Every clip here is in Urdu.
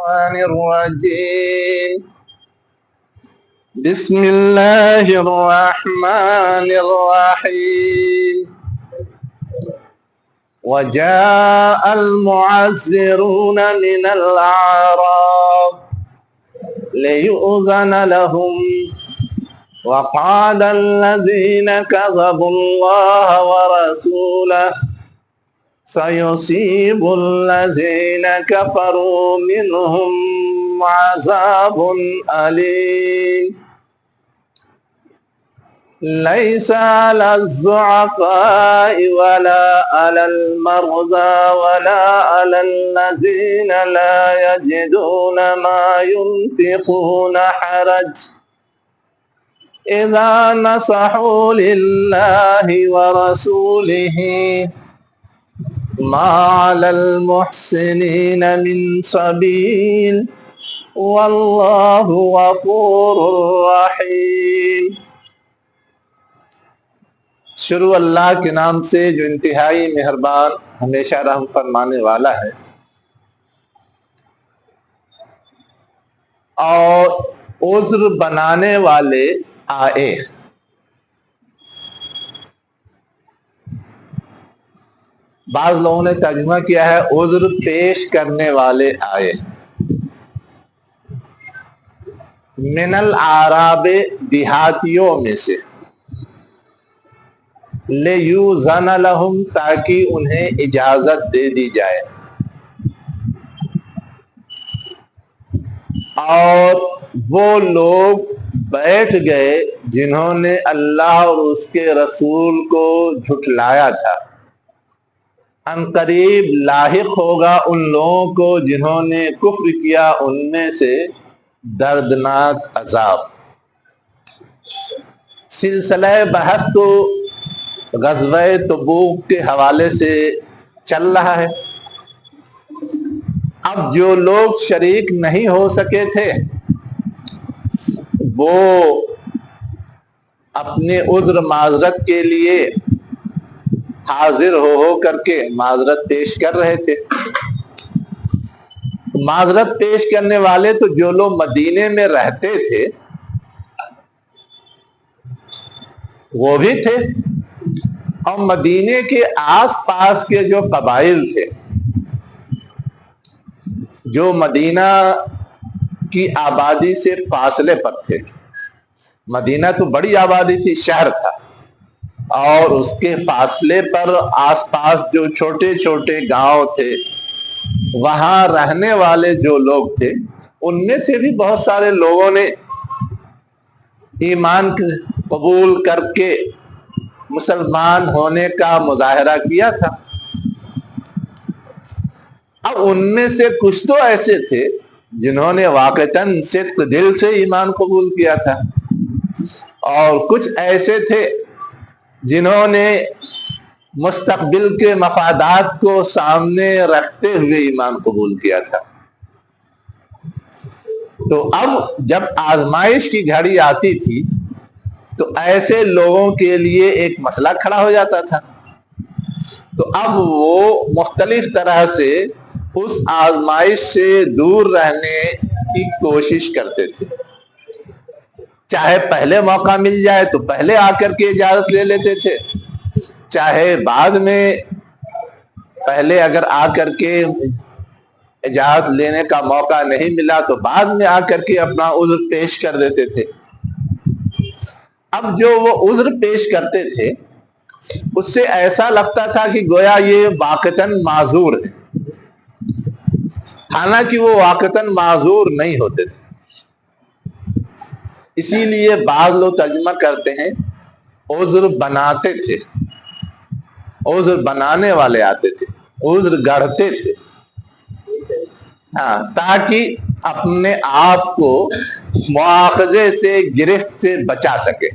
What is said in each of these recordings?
الشيطان الرجيم بسم الله الرحمن الرحيم وجاء المعذرون من الأعراب ليؤذن لهم وقال الذين كذبوا الله ورسوله سيصيب الذين كفروا منهم عذاب أليم ليس على الضعفاء ولا على المرضى ولا على الذين لا يجدون ما ينفقون حرج إذا نصحوا لله ورسوله ما على المحسنين من سبيل والله غفور رحيم. شروع اللہ کے نام سے جو انتہائی مہربان ہمیشہ رحم فرمانے والا ہے. اور عذر بنانے والے آئے. بعض لوگوں نے ترجمہ کیا ہے عذر پیش کرنے والے آئے. من الاعراب دیہاتیوں میں سے. لیوزن لہم تاکہ انہیں اجازت دے دی جائے. اور وہ لوگ بیٹھ گئے جنہوں نے اللہ اور اس کے رسول کو جھٹلایا تھا. ان قریب لاحق ہوگا ان لوگوں کو جنہوں نے کفر کیا ان میں سے دردناک عذاب. سلسلہ بحث تو غزوہ تبوک کے حوالے سے چل رہا ہے. اب جو لوگ شریک نہیں ہو سکے تھے وہ اپنے عذر معذرت کے لیے حاضر ہو کر کے معذرت پیش کر رہے تھے. معذرت پیش کرنے والے تو جو لوگ مدینے میں رہتے تھے وہ بھی تھے، اور مدینے کے آس پاس کے جو قبائل تھے جو مدینہ کی آبادی سے فاصلے پر تھے. مدینہ تو بڑی آبادی تھی، شہر تھا، اور اس کے فاصلے پر آس پاس جو چھوٹے چھوٹے گاؤں تھے وہاں رہنے والے جو لوگ تھے ان میں سے بھی بہت سارے لوگوں نے ایمان قبول کر کے مسلمان ہونے کا مظاہرہ کیا تھا. اب ان میں سے کچھ تو ایسے تھے جنہوں نے واقعتاً صدق دل سے ایمان قبول کیا تھا، اور کچھ ایسے تھے جنہوں نے مستقبل کے مفادات کو سامنے رکھتے ہوئے ایمان قبول کیا تھا. تو اب جب آزمائش کی گھڑی آتی تھی تو ایسے لوگوں کے لیے ایک مسئلہ کھڑا ہو جاتا تھا. تو اب وہ مختلف طرح سے اس آزمائش سے دور رہنے کی کوشش کرتے تھے. چاہے پہلے موقع مل جائے تو پہلے آ کر کے اجازت لے لیتے تھے، چاہے بعد میں پہلے اگر آ کر کے اجازت لینے کا موقع نہیں ملا تو بعد میں آ کر کے اپنا عذر پیش کر دیتے تھے. اب جو وہ عذر پیش کرتے تھے اس سے ایسا لگتا تھا کہ گویا یہ واقعتاً معذور ہے، حالانکہ وہ واقعتاً معذور نہیں ہوتے تھے. اسی لیے بعض لوگ ترجمہ کرتے ہیں عذر بناتے تھے، عذر بنانے والے آتے تھے، عذر گڑھتے تھے، تاکہ اپنے آپ کو مواخذے سے، گرفت سے بچا سکے.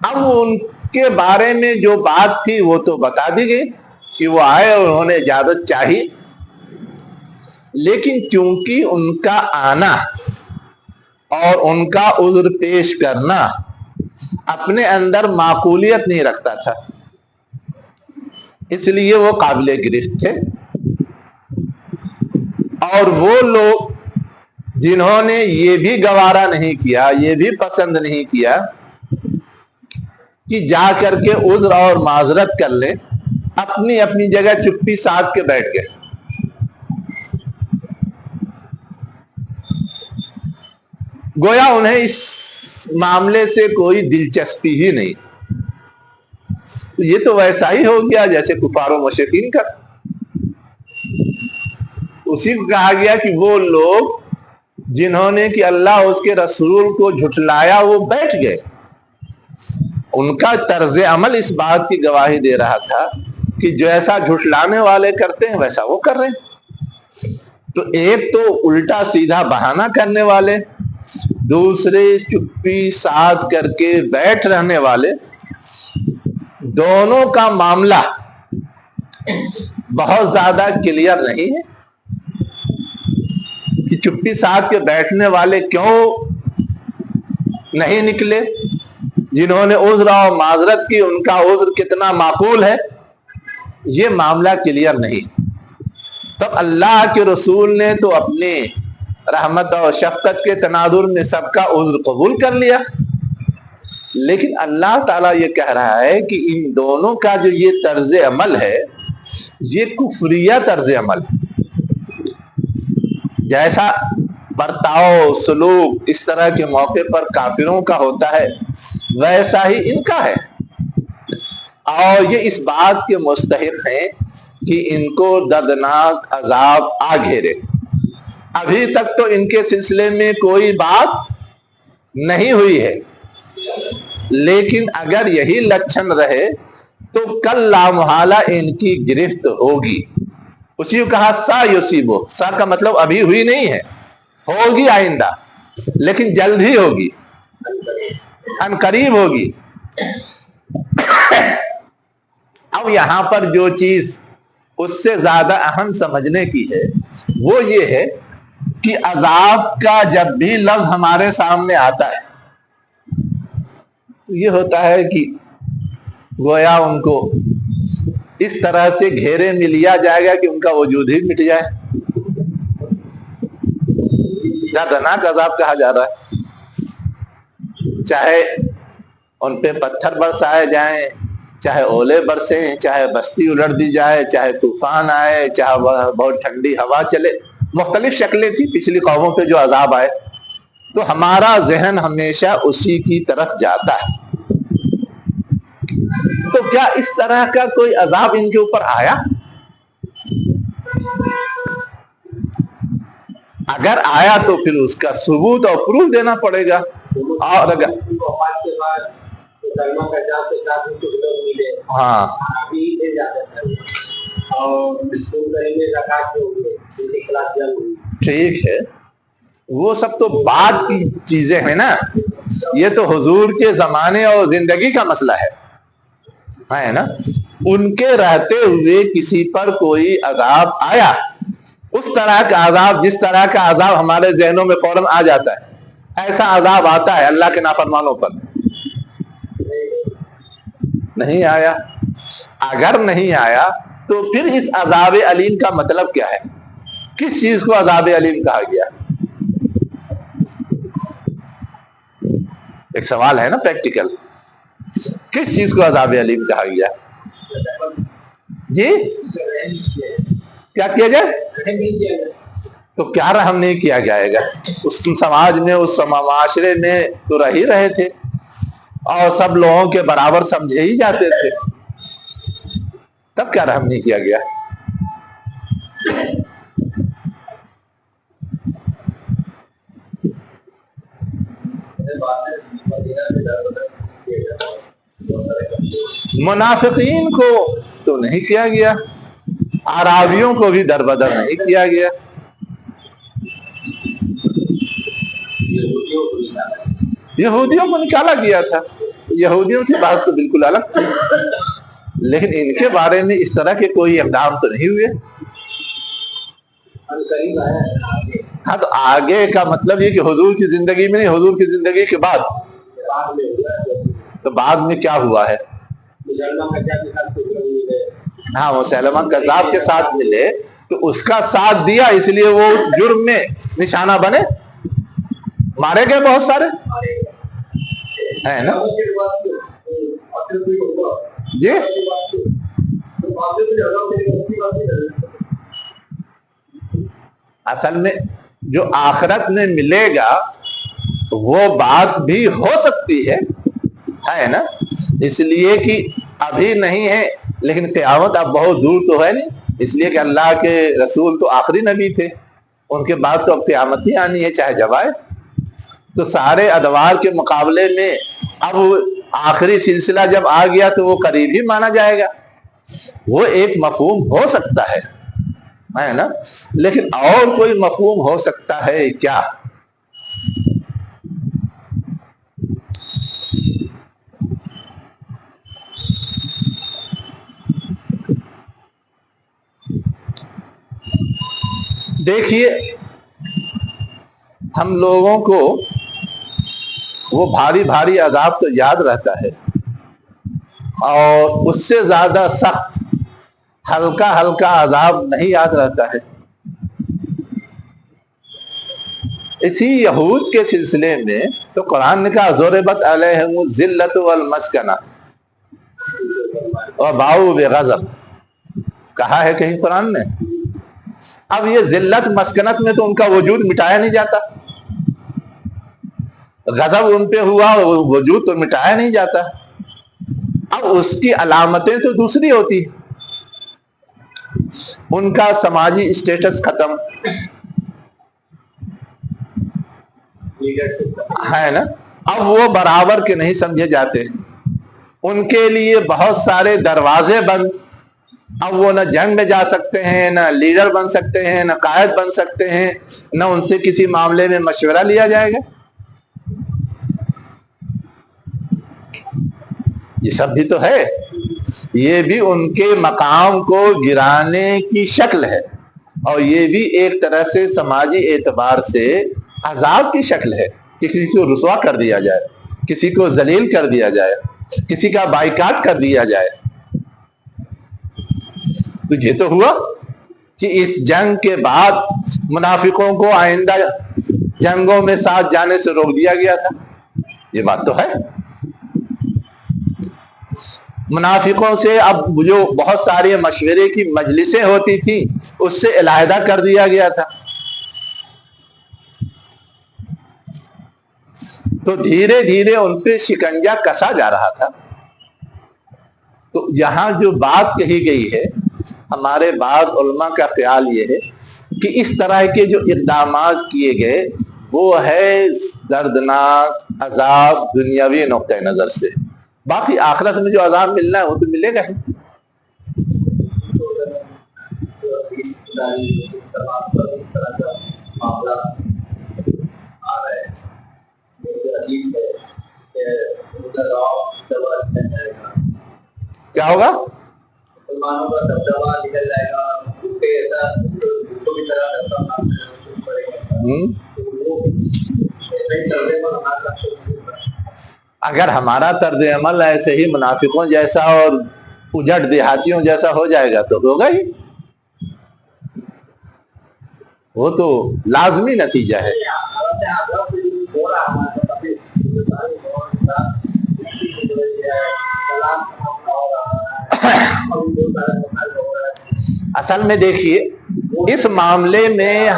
اب ان کے بارے میں جو بات تھی وہ تو بتا دی گئی کہ وہ آئے اور انہوں نے اجازت چاہی، لیکن چونکہ ان کا آنا اور ان کا عذر پیش کرنا اپنے اندر معقولیت نہیں رکھتا تھا، اس لیے وہ قابل گرفت تھے. اور وہ لوگ جنہوں نے یہ بھی گوارا نہیں کیا، یہ بھی پسند نہیں کیا کہ جا کر کے عذر اور معذرت کر لیں، اپنی اپنی جگہ چپی ساتھ کے بیٹھ گئے. گویا انہیں اس معاملے سے کوئی دلچسپی ہی نہیں. یہ تو ویسا ہی ہو گیا جیسے کفار و مشرکین کا. اسی کو کہا گیا کہ وہ لوگ جنہوں نے کہ اللہ اس کے رسول کو جھٹلایا وہ بیٹھ گئے. ان کا طرز عمل اس بات کی گواہی دے رہا تھا کہ جیسا جھٹلانے والے کرتے ہیں ویسا وہ کر رہے ہیں. تو ایک تو الٹا سیدھا بہانہ کرنے والے، دوسرے چپی ساتھ کر کے بیٹھ رہنے والے، دونوں کا معاملہ بہت زیادہ کلیئر نہیں ہے کہ چپی ساتھ کے بیٹھنے والے کیوں نہیں نکلے، جنہوں نے عذر اور معذرت کی ان کا عذر کتنا معقول ہے، یہ معاملہ کلیئر نہیں. تب اللہ کے رسول نے تو اپنے رحمت اور شفقت کے تناظر میں سب کا عذر قبول کر لیا، لیکن اللہ تعالیٰ یہ کہہ رہا ہے کہ ان دونوں کا جو یہ طرز عمل ہے یہ کفریہ طرز عمل ہے. جیسا برتاؤ سلوک اس طرح کے موقع پر کافروں کا ہوتا ہے ویسا ہی ان کا ہے، اور یہ اس بات کے مستحق ہیں کہ ان کو دردناک عذاب آ گھیرے. ابھی تک تو ان کے سلسلے میں کوئی بات نہیں ہوئی ہے، لیکن اگر یہی لچھن رہے تو کل لامحالہ ان کی گرفت ہوگی. اسی کو کہا سا یصیبو، سا کا مطلب ابھی ہوئی نہیں ہے، ہوگی آئندہ، لیکن جلد ہی ہوگی، ان قریب ہوگی. اب یہاں پر جو چیز اس سے زیادہ اہم سمجھنے کی ہے وہ یہ ہے کہ عذاب کا جب بھی لفظ ہمارے سامنے آتا ہے یہ ہوتا ہے کہ گویا ان کو اس طرح سے گھیرے میں لیا جائے گا کہ ان کا وجود ہی مٹ جائے. دردناک عذاب کہا جا رہا ہے. چاہے ان پہ پتھر برسائے جائیں، چاہے اولے برسیں، چاہے بستی الٹ دی جائے، چاہے طوفان آئے، چاہے بہت ٹھنڈی ہوا چلے، مختلف شکلیں تھی پچھلی قوموں پہ جو عذاب آئے. تو ہمارا ذہن ہمیشہ اسی کی طرف جاتا ہے. تو کیا اس طرح کا کوئی عذاب ان کے اوپر آیا؟ اگر آیا تو پھر اس کا ثبوت اور پروف دینا پڑے گا. اور اگر ہاں ٹھیک ہے، وہ سب تو بعد کی چیزیں ہیں نا، یہ تو حضور کے زمانے اور زندگی کا مسئلہ ہے نا. ان کے رہتے ہوئے کسی پر کوئی عذاب آیا، اس طرح کا عذاب جس طرح کا عذاب ہمارے ذہنوں میں فوراً آ جاتا ہے، ایسا عذاب آتا ہے اللہ کے نافرمانوں پر؟ نہیں آیا. اگر نہیں آیا تو پھر اس عذاب علیم کا مطلب کیا ہے؟ کس چیز کو عذاب علیم کہا گیا؟ ایک سوال ہے نا پریکٹیکل، کس چیز کو عذاب علیم کہا گیا؟ جی کیا کیا جائے؟ تو کیا رحم نہیں کیا جائے گا؟ اس سماج میں اس معاشرے میں تو رہ ہی رہے تھے اور سب لوگوں کے برابر سمجھے ہی جاتے تھے، تب کیا رحم نہیں کیا گیا؟ منافقین کو تو نہیں کیا گیا، اعرابیوں کو بھی در بدر نہیں کیا گیا. یہودیوں کو نکالا گیا تھا، یہودیوں کی بات تو بالکل الگ تھی، لیکن ان کے بارے میں اس طرح کے کوئی اقدام تو نہیں ہوئے. ہاں تو آگے کا مطلب یہ کہ حضور کی زندگی میں نہیں، حضور کی زندگی کے بعد. تو بعد میں کیا ہوا ہے؟ ہاں مسیلمہ کذاب کے ساتھ ملے تو اس کا ساتھ دیا اس لیے وہ اس جرم میں نشانہ بنے؟ مارے گئے بہت سارے ہے نا جی. اصل میں جو آخرت میں ملے گا وہ بات بھی ہو سکتی ہے نا، اس لیے کہ ابھی نہیں ہے لیکن قیامت اب بہت دور تو ہے نہیں، اس لیے کہ اللہ کے رسول تو آخری نبی تھے، ان کے بعد تو اب قیامت ہی آنی ہے چاہے جب آئے. تو سارے ادوار کے مقابلے میں اب آخری سلسلہ جب آ گیا تو وہ قریب ہی مانا جائے گا. وہ ایک مفہوم ہو سکتا ہے نا، لیکن اور کوئی مفہوم ہو سکتا ہے کیا؟ دیکھیے ہم لوگوں کو وہ بھاری بھاری عذاب تو یاد رہتا ہے، اور اس سے زیادہ سخت ہلکا ہلکا عذاب نہیں یاد رہتا ہے. اسی یہود کے سلسلے میں تو قرآن نے کہا ضربت علیہم الذلۃ والمسکنہ وباؤوا بغضب، کہا ہے کہیں قرآن نے. اب یہ ذلت مسکنت میں تو ان کا وجود مٹایا نہیں جاتا، غضب ان پہ ہوا وجود تو مٹایا نہیں جاتا. اب اس کی علامتیں تو دوسری ہوتی، ان کا سماجی اسٹیٹس ختم ہے نا، اب وہ برابر کے نہیں سمجھے جاتے، ان کے لیے بہت سارے دروازے بند. اب وہ نہ جنگ میں جا سکتے ہیں، نہ لیڈر بن سکتے ہیں، نہ قائد بن سکتے ہیں، نہ ان سے کسی معاملے میں مشورہ لیا جائے گا. یہ سب بھی تو ہے، یہ بھی ان کے مقام کو گرانے کی شکل ہے، اور یہ بھی ایک طرح سے سماجی اعتبار سے عذاب کی شکل ہے کہ کسی کو رسوا کر دیا جائے، کسی کو ذلیل کر دیا جائے، کسی کا بائیکاٹ کر دیا جائے. تو یہ تو ہوا کہ اس جنگ کے بعد منافقوں کو آئندہ جنگوں میں ساتھ جانے سے روک دیا گیا تھا، یہ بات تو ہے. منافقوں سے اب جو بہت سارے مشورے کی مجلسیں ہوتی تھیں اس سے علیحدہ کر دیا گیا تھا. تو دھیرے دھیرے ان پہ شکنجہ کسا جا رہا تھا. تو یہاں جو بات کہی گئی ہے، ہمارے بعض علماء کا خیال یہ ہے کہ اس طرح کے جو اقدامات کیے گئے وہ ہے دردناک عذاب دنیاوی نقطہ نظر سے. باقی آخرت میں جو عذاب ملنا ہے وہ تو ملے گا ہی. کیا ہوگا؟ مسلمانوں کا دبدبا نکل جائے گا، اگر ہمارا طرز عمل ایسے ہی منافقوں جیسا اور اجڑ دیہاتیوں جیسا ہو جائے گا تو ہوگا ہی، وہ تو لازمی نتیجہ ہے. اصل میں دیکھیے اس معاملے میں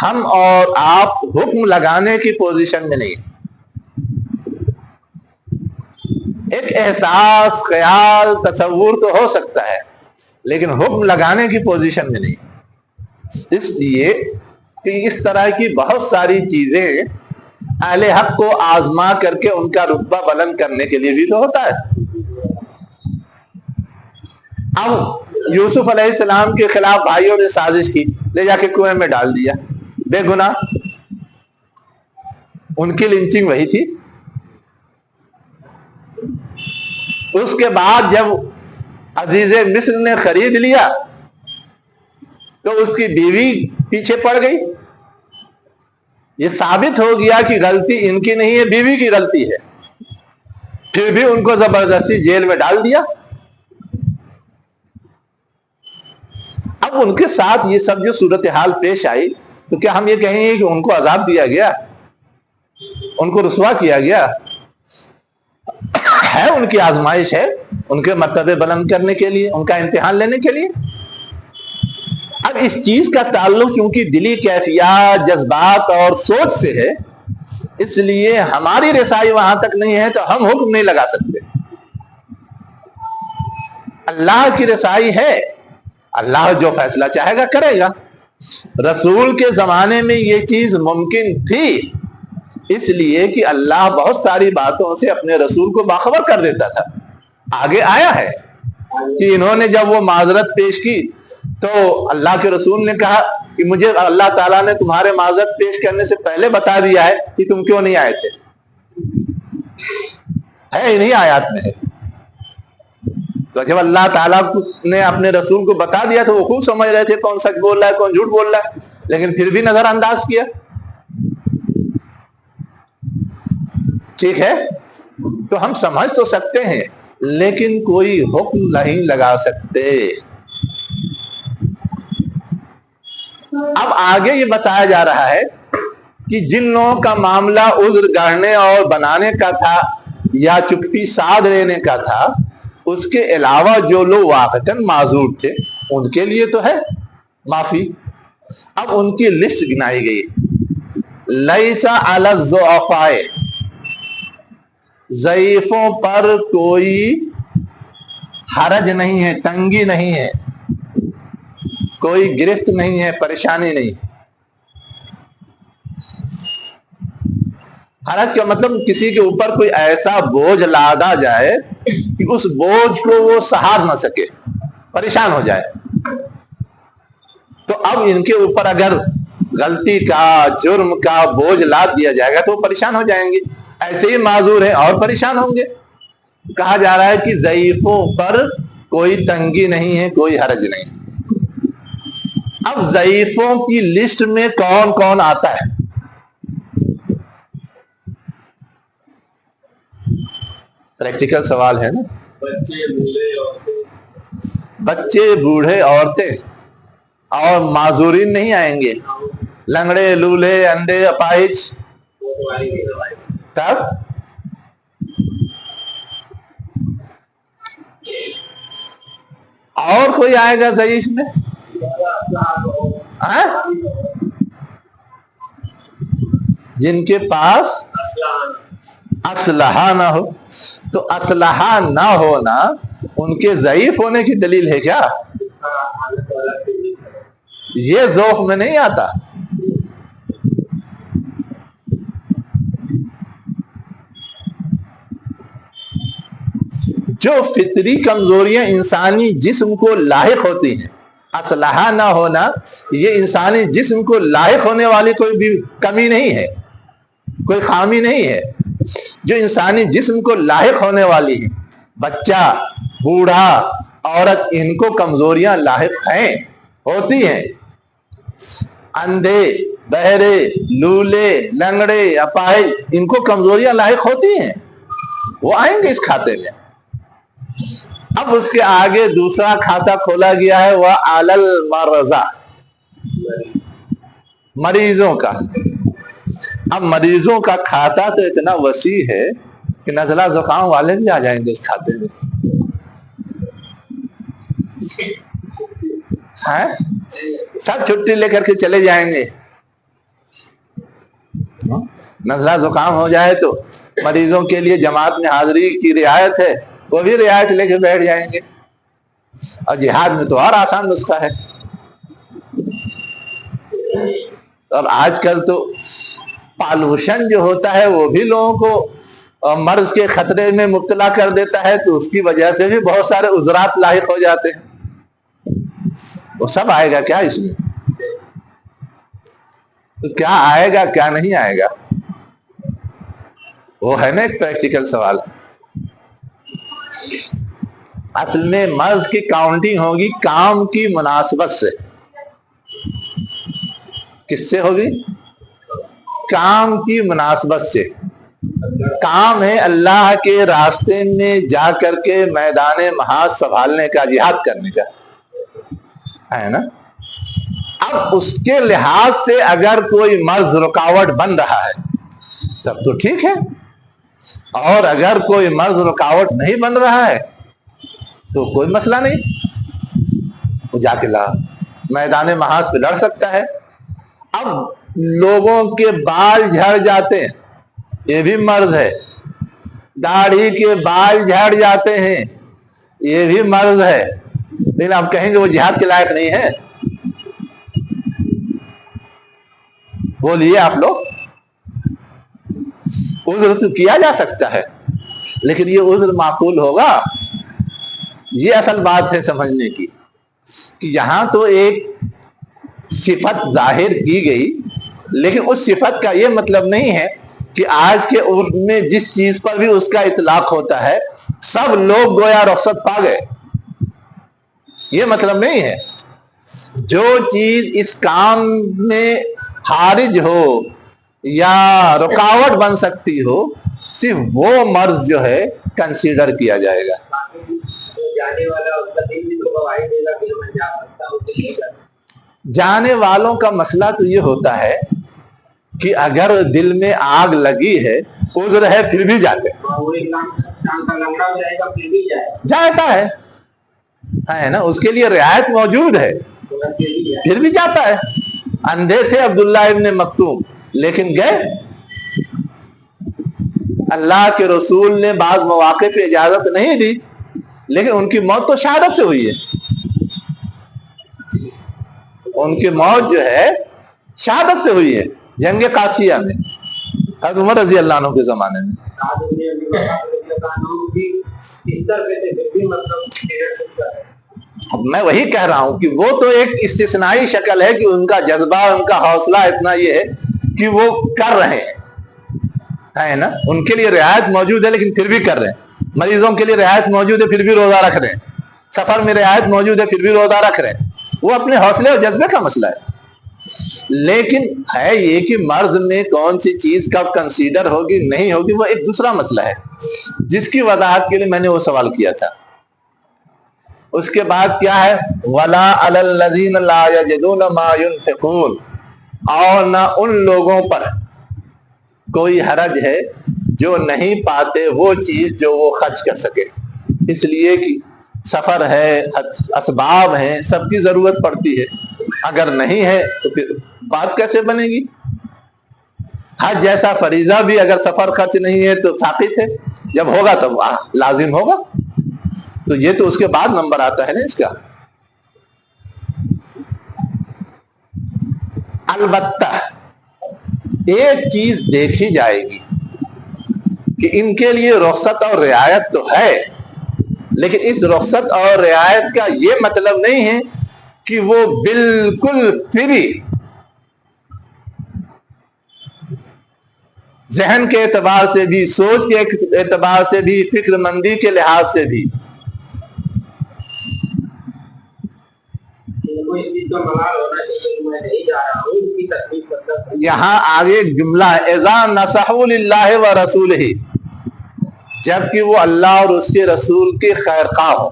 ہم اور آپ حکم لگانے کی پوزیشن میں نہیں، ایک احساس خیال تصور تو ہو سکتا ہے لیکن حکم لگانے کی پوزیشن میں نہیں. اس لیے کہ اس طرح کی بہت ساری چیزیں اہل حق کو آزما کر کے ان کا رتبہ بلند کرنے کے لیے بھی تو ہوتا ہے. اب یوسف علیہ السلام کے خلاف بھائیوں نے سازش کی، لے جا کے کنویں میں ڈال دیا، بے گناہ. ان کی لنچنگ وہی تھی. اس کے بعد جب عزیز مصر نے خرید لیا تو اس کی بیوی پیچھے پڑ گئی. یہ ثابت ہو گیا کہ غلطی ان کی نہیں ہے، بیوی کی غلطی ہے. پھر بھی ان کو زبردستی جیل میں ڈال دیا. اب اب ان کے ساتھ یہ سب جو صورتحال پیش آئی تو کیا ہم یہ کہیں گے کہ ان کو عذاب دیا گیا، ان کو رسوا کیا گیا؟ ہے ان کی آزمائش ہے، ان کے مرتبے بلند کرنے کے لیے، ان کا امتحان لینے کے لیے۔ اب اس چیز کا تعلق کیونکہ دلی کیفیات، جذبات اور سوچ سے ہے، اس لیے ہماری رسائی وہاں تک نہیں ہے تو ہم حکم نہیں لگا سکتے۔ اللہ کی رسائی ہے، اللہ جو فیصلہ چاہے گا کرے گا۔ رسول کے زمانے میں یہ چیز ممکن تھی، اس لیے کہ اللہ بہت ساری باتوں سے اپنے رسول کو باخبر کر دیتا تھا۔ آگے آیا ہے کہ انہوں نے جب وہ معذرت پیش کی تو اللہ کے رسول نے کہا کہ مجھے اللہ تعالیٰ نے تمہارے معذرت پیش کرنے سے پہلے بتا دیا ہے کہ تم کیوں نہیں آئے تھے، ہے انہی آیات میں ہے۔ تو جب اللہ تعالیٰ نے اپنے رسول کو بتا دیا تو وہ خوب سمجھ رہے تھے کون سچ بول رہا ہے کون جھوٹ بول رہا ہے، لیکن پھر بھی نظر انداز کیا۔ ٹھیک ہے، تو ہم سمجھ تو سکتے ہیں لیکن کوئی حکم نہیں لگا سکتے۔ اب آگے یہ بتایا جا رہا ہے کہ جن لوگوں کا معاملہ عذر گڑھنے اور بنانے کا تھا یا چپی سادھ لینے کا تھا، اس کے علاوہ جو لوگ واقعتاً معذور تھے ان کے لیے تو ہے معافی۔ اب ان کی لسٹ گنائی گئی، لیسا علی الضعفاء، ضعیفوں پر کوئی حرج نہیں ہے، تنگی نہیں ہے، کوئی گرفت نہیں ہے، پریشانی نہیں۔ حرج کا مطلب کسی کے اوپر کوئی ایسا بوجھ لادا جائے کہ اس بوجھ کو وہ سہار نہ سکے، پریشان ہو جائے۔ تو اب ان کے اوپر اگر غلطی کا، جرم کا بوجھ لاد دیا جائے گا تو وہ پریشان ہو جائیں گے، ایسے ہی معذور ہیں اور پریشان ہوں گے۔ کہا جا رہا ہے کہ ضعیفوں پر کوئی تنگی نہیں ہے، کوئی حرج نہیں۔ اب ضعیفوں کی لسٹ میں کون کون آتا ہے؟ پریکٹیکل سوال ہے نا۔ بچے، بوڑھے، عورتیں اور معذورین نہیں آئیں گے، لنگڑے، لولے، اندھے، اپاہج، تب اور کوئی آئے گا ضعیف میں؟ جن کے پاس اسلحہ نہ ہو، تو اسلحہ نہ ہونا ان کے ضعیف ہونے کی دلیل ہے کیا؟ یہ ذوق میں نہیں آتا۔ جو فطری کمزوریاں انسانی جسم کو لاحق ہوتی ہیں، اسلحہ نہ ہونا یہ انسانی جسم کو لاحق ہونے والی کوئی بھی کمی نہیں ہے، کوئی خامی نہیں ہے۔ جو انسانی جسم کو لاحق ہونے والی ہے، بچہ، بوڑھا، عورت، ان کو کمزوریاں لاحق ہیں، ہوتی ہیں۔ اندھے، بہرے، لولے، لنگڑے، اپاہج، ان کو کمزوریاں لاحق ہوتی ہیں، وہ آئیں گے اس کھاتے میں۔ اب اس کے آگے دوسرا کھاتا کھولا گیا ہے، وہ علی المرضى، مریضوں کا۔ اب مریضوں کا کھاتا تو اتنا وسیع ہے کہ نزلہ زکام والے بھی آ جائیں گے اس کھاتے میں۔ سب چھٹی لے کر کے چلے جائیں گے۔ نزلہ زکام ہو جائے تو مریضوں کے لیے جماعت میں حاضری کی رعایت ہے، وہ بھی رعایت لے کے بیٹھ جائیں گے۔ اور جہاد میں تو اور آسان نسخہ ہے۔ اب آج کل تو پالوشن جو ہوتا ہے وہ بھی لوگوں کو مرض کے خطرے میں مبتلا کر دیتا ہے، تو اس کی وجہ سے بھی بہت سارے عذرات لاحق ہو جاتے ہیں۔ وہ سب آئے گا کیا اس میں؟ تو کیا آئے گا کیا نہیں آئے گا، وہ ہے نا ایک پریکٹیکل سوال۔ اصل میں مرض کی کاؤنٹنگ ہوگی کام کی مناسبت سے۔ کس سے ہوگی؟ کام کی مناسبت سے۔ کام ہے اللہ کے راستے میں جا کر کے میدان محاذ سنبھالنے کا، جہاد کرنے کا، ہے نا۔ اب اس کے لحاظ سے اگر کوئی مرض رکاوٹ بن رہا ہے تب تو ٹھیک ہے، اور اگر کوئی مرض رکاوٹ نہیں بن رہا ہے تو کوئی مسئلہ نہیں، وہ جا کے میدان محاذ پہ لڑ سکتا ہے۔ اب لوگوں کے بال جھڑ جاتے ہیں، یہ بھی مرض ہے، داڑھی کے بال جھڑ جاتے ہیں، یہ بھی مرض ہے، لیکن آپ کہیں گے وہ جہاد کے لائق نہیں ہے؟ بولیے آپ لوگ، عذر تو کیا جا سکتا ہے، لیکن یہ عذر معقول ہوگا؟ یہ اصل بات ہے سمجھنے کی، کہ یہاں تو ایک صفت ظاہر کی گئی، لیکن اس صفت کا یہ مطلب نہیں ہے کہ آج کے عرف میں جس چیز پر بھی اس کا اطلاق ہوتا ہے سب لوگ گویا رخصت پا گئے، یہ مطلب نہیں ہے۔ جو چیز اس کام میں حارج ہو یا رکاوٹ بن سکتی ہو صرف وہ مرض جو ہے کنسیڈر کیا جائے گا۔ جانے والوں کا مسئلہ تو یہ ہوتا ہے کہ اگر دل میں آگ لگی ہے، عذر ہے، پھر بھی جاتے جاتا ہے نا، اس کے لیے رعایت موجود ہے، پھر بھی جاتا ہے۔ اندھے تھے عبداللہ ابن مکتوم لیکن گئے، اللہ کے رسول نے بعض مواقع پہ اجازت نہیں دی، لیکن ان کی موت تو شہادت سے ہوئی ہے، ان کی موت جو ہے شہادت سے ہوئی ہے جنگ قاسیہ میں، حضرت عمر رضی اللہ عنہ کے زمانے میں۔ میں وہی کہہ رہا ہوں کہ وہ تو ایک استثنائی شکل ہے کہ ان کا جذبہ، ان کا حوصلہ اتنا یہ ہے کہ وہ کر رہے ہیں، ہے نا، ان کے لیے رعایت موجود ہے لیکن پھر بھی کر رہے ہیں۔ مریضوں کے لیے رعایت موجود ہے پھر بھی روزہ رکھ رہے ہیں، سفر میں رعایت موجود ہے پھر بھی روزہ رکھ رہے ہیں، وہ اپنے حوصلے اور جذبے کا مسئلہ ہے۔ لیکن ہے یہ کہ مرض میں کون سی چیز کب کنسیڈر ہوگی نہیں ہوگی وہ ایک دوسرا مسئلہ ہے، جس کی وضاحت کے لیے میں نے وہ سوال کیا تھا۔ اس کے بعد کیا ہے؟ وَلَا عَلَى الَّذِينَ لَا يَجِدُونَ مَا يُنْفِقُونَ، اور نہ ان لوگوں پر کوئی حرج ہے جو نہیں پاتے وہ چیز جو وہ خرچ کر سکے، اس لیے کہ سفر ہے، اسباب ہیں، سب کی ضرورت پڑتی ہے، اگر نہیں ہے تو پھر بات کیسے بنے گی؟ حج جیسا فریضہ بھی اگر سفر خرچ نہیں ہے تو ساقط ہے، جب ہوگا تب لازم ہوگا، تو یہ تو اس کے بعد نمبر آتا ہے نا اس کا۔ البتہ ایک چیز دیکھی جائے گی کہ ان کے لیے رخصت اور رعایت تو ہے، لیکن اس رخصت اور رعایت کا یہ مطلب نہیں ہے کہ وہ بالکل فری، ذہن کے اعتبار سے بھی، سوچ کے اعتبار سے بھی، فکر مندی کے لحاظ سے بھی۔ یہاں آگے ایک جملہ ہے، اذا نصحوا للہ ورسولہ، جبکہ وہ اللہ اور اس کے رسول کے خیر خواہ ہوں،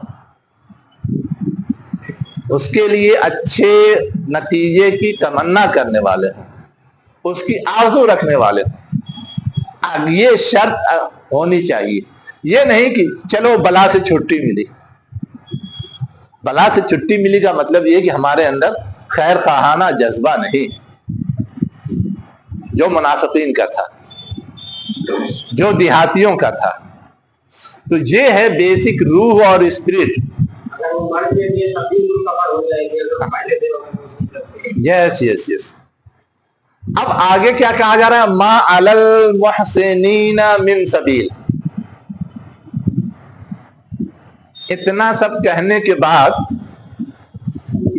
اس کے لیے اچھے نتیجے کی تمنا کرنے والے ہیں، اس کی آرزو رکھنے والے ہیں، یہ شرط ہونی چاہیے۔ یہ نہیں کہ چلو بلا سے چھٹی ملی، بلا سے چھٹی ملی کا مطلب یہ کہ ہمارے اندر خیر خواہانہ جذبہ نہیں، جو منافقین کا تھا، جو دیہاتیوں کا تھا۔ تو یہ ہے بیسک روح اور اسپرٹ۔ یس یس یس۔ اب آگے کیا کہا جا رہا ہے؟ ما علی المحسنین من سبیل۔ اتنا سب کہنے کے بعد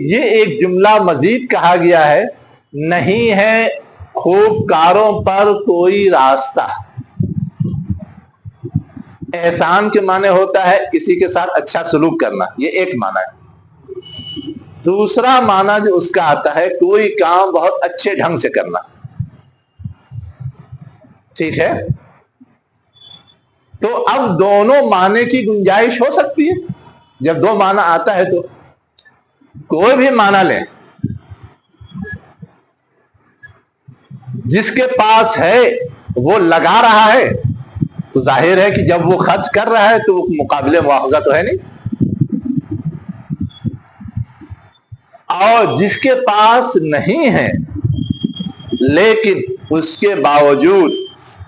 یہ ایک جملہ مزید کہا گیا ہے، نہیں ہے خوب کاروں پر کوئی راستہ۔ احسان کے معنی ہوتا ہے کسی کے ساتھ اچھا سلوک کرنا، یہ ایک معنی ہے۔ دوسرا معنی جو اس کا آتا ہے کوئی کام بہت اچھے ڈھنگ سے کرنا، ٹھیک ہے؟ تو اب دونوں معنی کی گنجائش ہو سکتی ہے۔ جب دو معنی آتا ہے تو کوئی بھی معنی لیں، جس کے پاس ہے وہ لگا رہا ہے تو ظاہر ہے کہ جب وہ خرچ کر رہا ہے تو مقابلے مواخذہ تو ہے نہیں، اور جس کے پاس نہیں ہے لیکن اس کے باوجود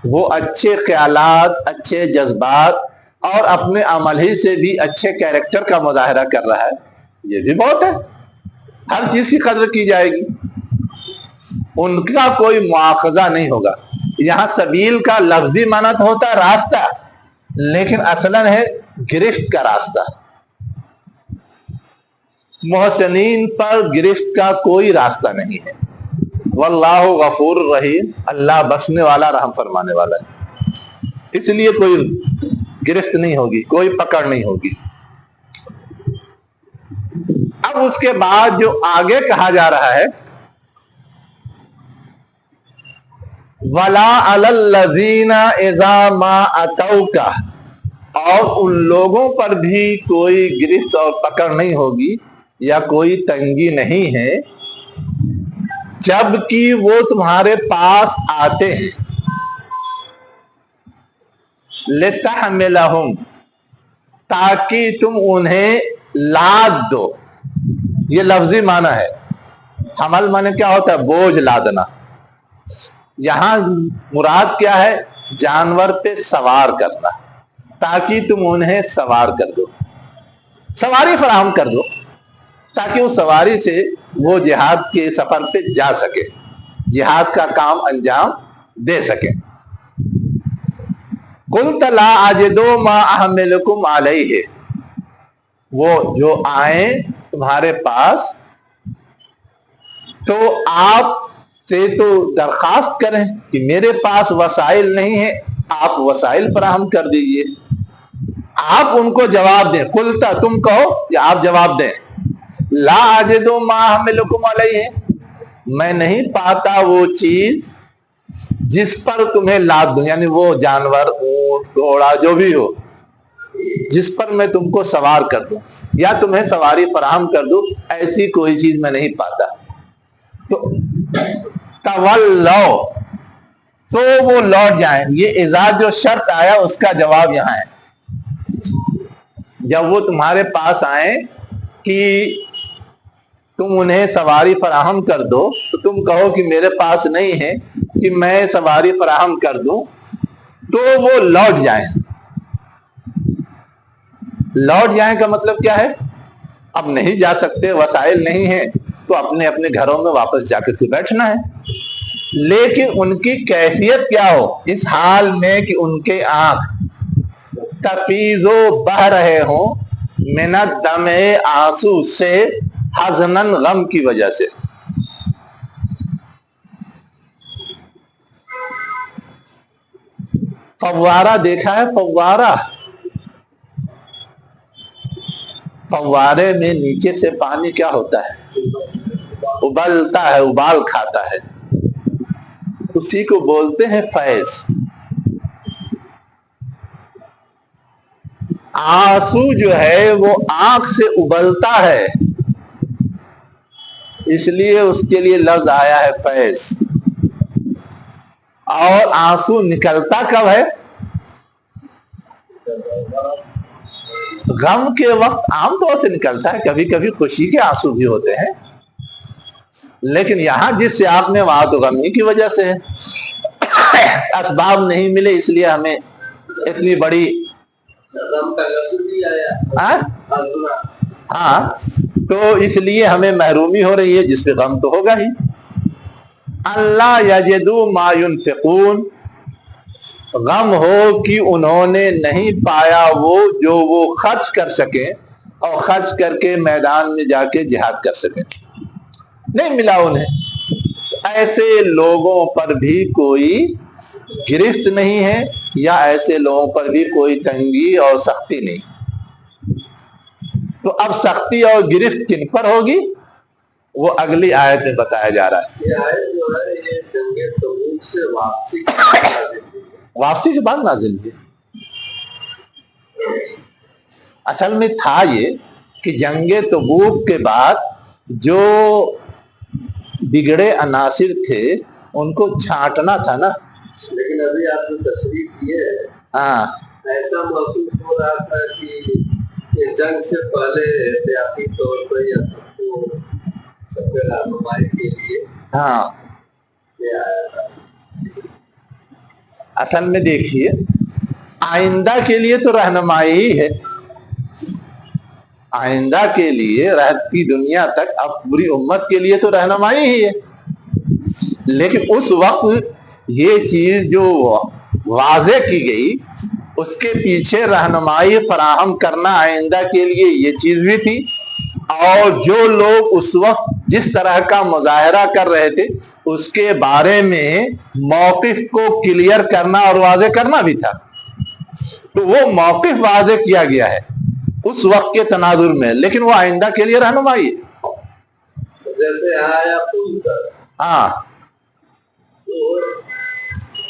وہ اچھے خیالات، اچھے جذبات اور اپنے عمل ہی سے بھی اچھے کیریکٹر کا مظاہرہ کر رہا ہے، یہ بھی بہت ہے، ہر چیز کی قدر کی جائے گی، ان کا کوئی مواخذہ نہیں ہوگا۔ یہاں سبیل کا لفظی معنی تو ہوتا ہے راستہ، لیکن اصلاً ہے گرفت کا راستہ۔ محسنین پر گرفت کا کوئی راستہ نہیں ہے۔ واللہ غفور الرحیم، اللہ بخشنے والا، رحم فرمانے والا ہے، اس لیے کوئی گرفت نہیں ہوگی، کوئی پکڑ نہیں ہوگی۔ اب اس کے بعد جو آگے کہا جا رہا ہے وَلَا عَلَى الَّذِينَ إِذَا مَا أَتَوْكَ، اور ان لوگوں پر بھی کوئی گرفت اور پکڑ نہیں ہوگی یا کوئی تنگی نہیں ہے جب کہ وہ تمہارے پاس آتے ہیں لِتَحْمِلَهُمْ، تاکہ تم انہیں لاد دو۔ یہ لفظی معنی ہے، حمل معنی کیا ہوتا ہے؟ بوجھ لادنا۔ یہاں مراد کیا ہے؟ جانور پہ سوار کرنا، تاکہ تم انہیں سوار کر دو، سواری فراہم کر دو، تاکہ اس سواری سے وہ جہاد کے سفر پہ جا سکے، جہاد کا کام انجام دے سکے۔ قُلْتَ لَا أَجِدُ مَا أَحْمِلُكُمْ عَلَيْهِ، وہ جو آئیں تمہارے پاس تو آپ سے تو درخواست کریں کہ میرے پاس وسائل نہیں ہیں، آپ وسائل فراہم کر دیجئے۔ آپ ان کو جواب دیں، قُلْتَ تم کہو یا آپ جواب دیں، لا اجد ما احملکم علیہ، میں نہیں پاتا وہ چیز جس پر تمہیں لاد دوں، یعنی وہ جانور، اونٹ، گھوڑا جو بھی ہو جس پر میں تم کو سوار کر دوں یا تمہیں سواری فراہم کر دوں، ایسی کوئی چیز میں نہیں پاتا۔ تو تولو، تو وہ لوٹ جائیں۔ یہ اذا جو شرط آیا اس کا جواب یہاں ہے، جب وہ تمہارے پاس آئیں کہ تم انہیں سواری فراہم کر دو تو تم کہو کہ میرے پاس نہیں ہے کہ میں سواری فراہم کر دوں، تو وہ لوٹ جائیں۔ لوٹ جائیں کا مطلب کیا ہے؟ اب نہیں جا سکتے، وسائل نہیں ہیں، تو اپنے اپنے گھروں میں واپس جا کر کے بیٹھنا ہے۔ لیکن ان کی کیفیت کیا ہو؟ اس حال میں کہ ان کے آنکھ تفیض و بہہ رہے ہوں من الدم، آنسو سے، حزناً غم کی وجہ سے۔ فوارہ دیکھا ہے؟ فوارہ، فوارے میں نیچے سے پانی کیا ہوتا ہے؟ ابلتا ہے، ابال کھاتا ہے، اسی کو بولتے ہیں فیض۔ آنسو جو ہے وہ آنکھ سے ابلتا ہے، اس لیے اس کے لیے لفظ آیا ہے فیض۔ اور آنسو نکلتا کب ہے؟ غم کے وقت عام طور سے نکلتا ہے، کبھی کبھی خوشی کے آنسو بھی ہوتے ہیں، لیکن یہاں جس سیاق میں وہاں تو غمی کی وجہ سے ہے، اسباب نہیں ملے اس لیے ہمیں اتنی بڑی ہاں، تو اس لیے ہمیں محرومی ہو رہی ہے، جس پہ غم تو ہوگا ہی۔ اللہ یجدوا ما ينفقون، غم ہو کہ انہوں نے نہیں پایا وہ جو وہ خرچ کر سکیں اور خرچ کر کے میدان میں جا کے جہاد کر سکیں، نہیں ملا انہیں۔ ایسے لوگوں پر بھی کوئی گرفت نہیں ہے، یا ایسے لوگوں پر بھی کوئی تنگی اور سختی نہیں۔ تو اب سختی اور گرفت کن پر ہوگی وہ اگلی آیت میں بتایا جا رہا ہے۔ یہ آیت جو ہے یہ جنگ تبوک سے واپسی کے بعد نازل ہوئی۔ اصل میں تھا یہ کہ جنگ تبوک کے بعد جو بگڑے عناصر تھے ان کو چھانٹنا تھا نا. لیکن ابھی آپ نے تشریح کی ہے, ہاں ایسا محسوس ہو رہا تھا کہ جنگ سے پہلے احتیاطی طور پر یا سب کے رہنمائی کے لیے ہاں. یہ آیا تھا. اصل میں دیکھیے آئندہ کے لیے تو رہنمائی ہی ہے, آئندہ کے لیے رہتی دنیا تک اب پوری امت کے لیے تو رہنمائی ہی ہے. لیکن اس وقت یہ چیز جو واضح کی گئی اس کے پیچھے رہنمائی فراہم کرنا آئندہ کے لیے یہ چیز بھی تھی, اور جو لوگ اس وقت جس طرح کا مظاہرہ کر رہے تھے اس کے بارے میں موقف کو کلیئر کرنا اور واضح کرنا بھی تھا. تو وہ موقف واضح کیا گیا ہے اس وقت کے تناظر میں, لیکن وہ آئندہ کے لیے رہنمائی ہے. جیسے آیا ہاں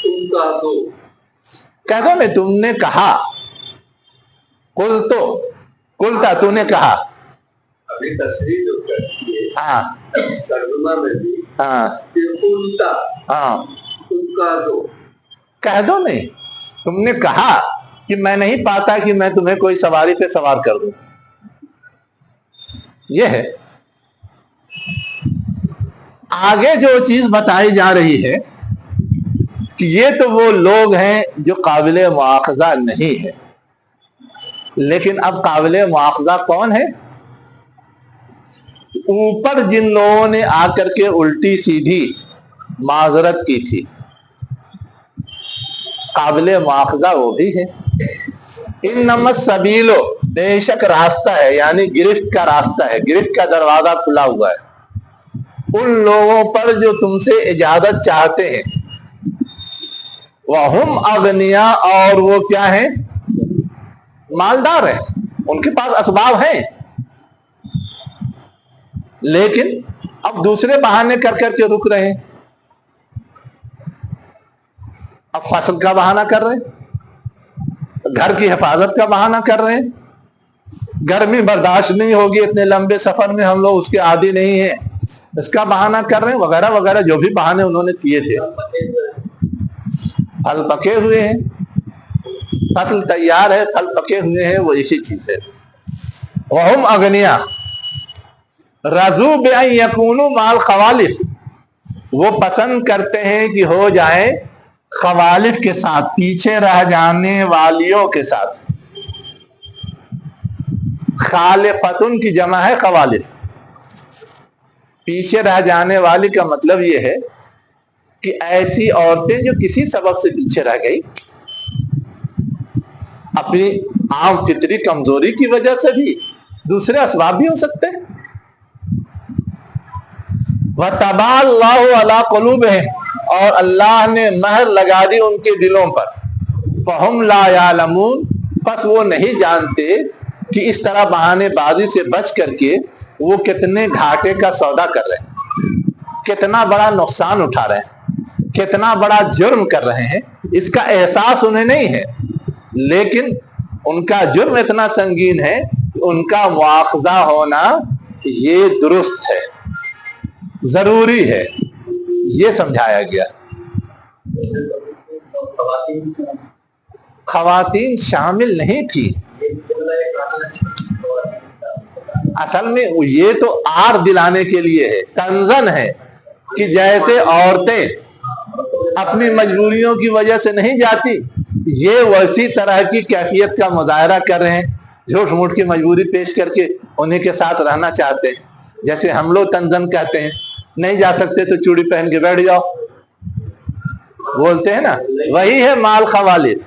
تم کا دو کہہ دو میں تم نے کہا, کلتا تو نے کہا. ابھی تشریح جو کرتی ہے ہاں ترجمہ میں بھی ہاں کلتا ہاں تم کا دو کہہ دو نہیں, تم نے کہا کہ میں نہیں پاتا کہ میں تمہیں کوئی سواری پہ سوار کر دوں. یہ ہے. آگے جو چیز بتائی جا رہی ہے کہ یہ تو وہ لوگ ہیں جو قابل مواخذہ نہیں ہے, لیکن اب قابل مواخذہ کون ہے؟ اوپر جن لوگوں نے آ کر کے الٹی سیدھی معذرت کی تھی, قابل مواخذہ وہ بھی ہے. انما السبیل, بے شک راستہ ہے, یعنی گرفت کا راستہ ہے, گرفت کا دروازہ کھلا ہوا ہے ان لوگوں پر جو تم سے اجازت چاہتے ہیں. وَهُمْ اغنیا, اور وہ کیا ہیں؟ مالدار ہیں, ان کے پاس اسباب ہیں, لیکن اب دوسرے بہانے کر کر کے رک رہے ہیں. اب فصل کا بہانہ کر رہے ہیں, گھر کی حفاظت کا بہانہ کر رہے ہیں, گرمی برداشت نہیں ہوگی اتنے لمبے سفر میں, ہم لوگ اس کے عادی نہیں ہیں, اس کا بہانہ کر رہے ہیں, وغیرہ وغیرہ جو بھی بہانے انہوں نے کیے تھے. پھل پکے ہوئے ہیں, فصل تیار ہے, پھل پکے ہوئے ہیں, وہ ایک ہی چیز ہے. وَهُمْ اغنیا رضوا بأن يكونوا مع الخوالف, وہ پسند کرتے ہیں کہ ہو جائیں خوالف کے ساتھ, پیچھے رہ جانے والیوں کے ساتھ. خالفتن کی جمع ہے خوالف. پیچھے رہ جانے والی کا مطلب یہ ہے کہ ایسی عورتیں جو کسی سبب سے پیچھے رہ گئی, اپنی عام فطری کمزوری کی وجہ سے بھی, دوسرے اسباب بھی ہو سکتے ہیں. وَطَبَعَ اللَّهُ عَلَىٰ قُلُوبِهِمْ, اور اللہ نے مہر لگا دی ان کے دلوں پر. فَهُمْ لَا يَعْلَمُونَ, پس وہ نہیں جانتے کہ اس طرح بہانے بازی سے بچ کر کے وہ کتنے گھاٹے کا سودا کر رہے ہیں, کتنا بڑا نقصان اٹھا رہے ہیں, کتنا بڑا جرم کر رہے ہیں. اس کا احساس انہیں نہیں ہے, لیکن ان کا جرم اتنا سنگین ہے کہ ان کا مواخذہ ہونا یہ درست ہے, ضروری ہے, یہ سمجھایا گیا. خواتین شامل نہیں تھی. اصل میں یہ تو آر دلانے کے لیے ہے, تنزن ہے, کہ جیسے عورتیں اپنی مجبوریوں کی وجہ سے نہیں جاتی, یہ ویسی طرح کی کیفیت کا مظاہرہ کر رہے ہیں, جھوٹ موٹ کی مجبوری پیش کر کے انہیں کے ساتھ رہنا چاہتے ہیں. جیسے ہم لوگ تنزن کہتے ہیں, نہیں جا سکتے تو چوڑی پہن کے بیٹھ جاؤ, بولتے ہیں نا, وہی ہے مال خوالف.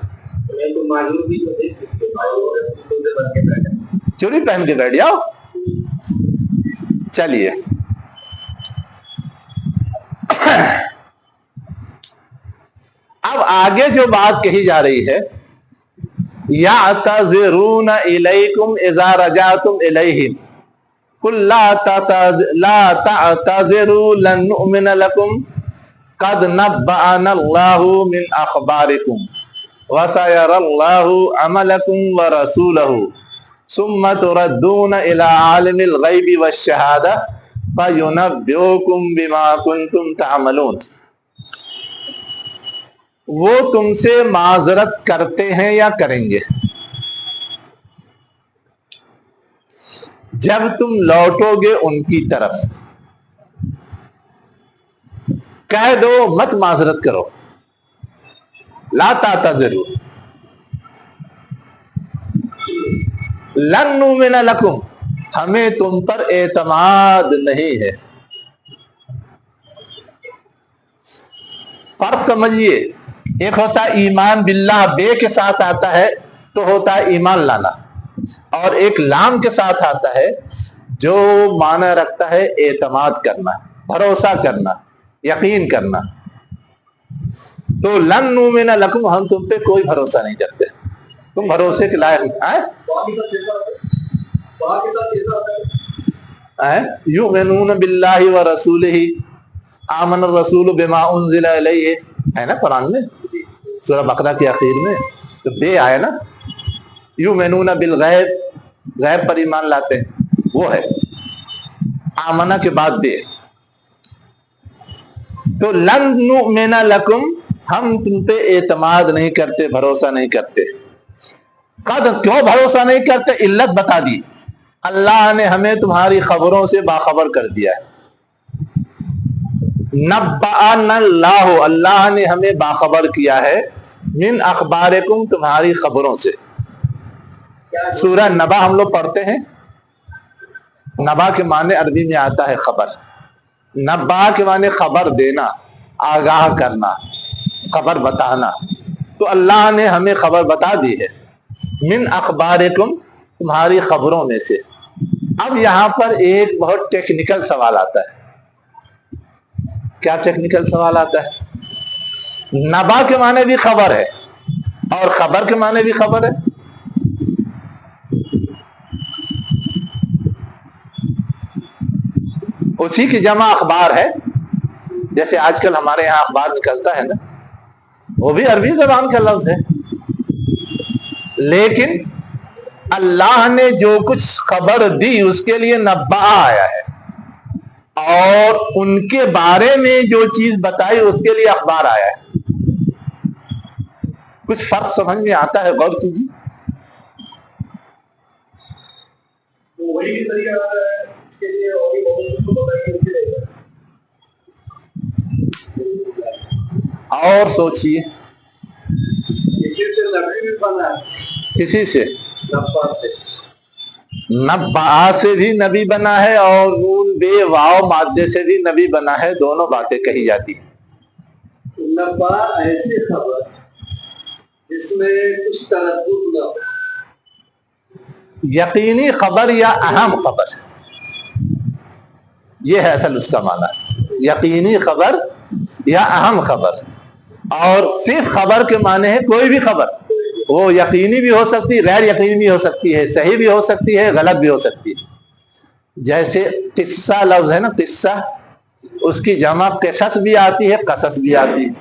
چوڑی پہن کے بیٹھ جاؤ. چلیے اب آگے جو بات کہی جا رہی ہے, یعتذرون الیکم اذا رجعتم الیہم قل لا تعتذروا لن نؤمن لکم قد نبأنا اللہ من اخبارکم وسيرى الله عملكم ورسوله ثم تردون الى عالم الغیب والشہادہ فینبئکم بما کنتم تعملون. وہ تم سے معذرت کرتے ہیں یا کریں گے جب تم لوٹو گے ان کی طرف. کہہ دو مت معذرت کرو، لا تعتذروا لن نؤمن لکم، ہمیں تم پر اعتماد نہیں ہے. فرق سمجھیے، ایک ہوتا ہے ایمان باللہ بے کے ساتھ آتا ہے تو ہوتا ہے ایمان لانا، اور ایک لام کے ساتھ آتا ہے جو معنی رکھتا ہے اعتماد کرنا، بھروسہ کرنا، یقین کرنا. تو لن نؤمن لکم، ہم تم پہ کوئی بھروسہ نہیں کرتے، تم بھروسے کے لائق یؤمنون باللہ ورسولہ، آمن الرسول بما انزل الیہ، ہے نا قرآن میں سورہ بقرہ کے اخیر میں، تو بے آیا نا. یؤمنون بالغیب، غیب پر ایمان لاتے ہیں، وہ ہے آمنہ کے بعد بے. تو لن نؤمن لکم، ہم تم پہ اعتماد نہیں کرتے، بھروسہ نہیں کرتے. کیوں بھروسہ نہیں کرتے؟ علت بتا دی، اللہ نے ہمیں تمہاری خبروں سے باخبر کر دیا ہے. نبأنا اللہ، اللہ نے ہمیں باخبر کیا ہے، من اخبارکم، تمہاری خبروں سے. سورہ نبا ہم لوگ پڑھتے ہیں، نبا کے معنی عربی میں آتا ہے خبر. نبا کے معنی خبر دینا، آگاہ کرنا، خبر بتانا. تو اللہ نے ہمیں خبر بتا دی ہے، من اخبارکم، تمہاری خبروں میں سے. اب یہاں پر ایک بہت ٹیکنیکل سوال آتا ہے. کیا ٹیکنیکل سوال آتا ہے؟ نبا کے معنی بھی خبر ہے اور خبر کے معنی بھی خبر ہے. اسی کی جمع اخبار ہے. جیسے آج کل ہمارے یہاں اخبار نکلتا ہے نا، وہ بھی عربی زبان کا لفظ ہے، لیکن اللہ نے جو کچھ خبر دی اس کے لیے نبا آیا ہے، اور ان کے بارے میں جو چیز بتائی اس کے لیے اخبار آیا ہے. کچھ فرق سمجھ میں آتا ہے؟ غور کیجیے. اور سوچیے، کسی سے نبا سے بھی نبی بنا ہے اور نون بے واو مادے سے بھی نبی بنا ہے، دونوں باتیں کہی جاتی ہیں. نبا ایسی خبر جس میں کچھ تردد نہ ہو، یقینی خبر یا اہم خبر، یہ ہے اصل اس کا معنی. یقینی خبر یا اہم خبر. اور صرف خبر کے معنی ہے کوئی بھی خبر، وہ یقینی بھی ہو سکتی، غیر یقینی بھی ہو سکتی ہے، صحیح بھی ہو سکتی ہے، غلط بھی ہو سکتی ہے. جیسے قصہ لفظ ہے نا، قصہ، اس کی جمع قصص بھی آتی ہے، قصص بھی آتی ہے.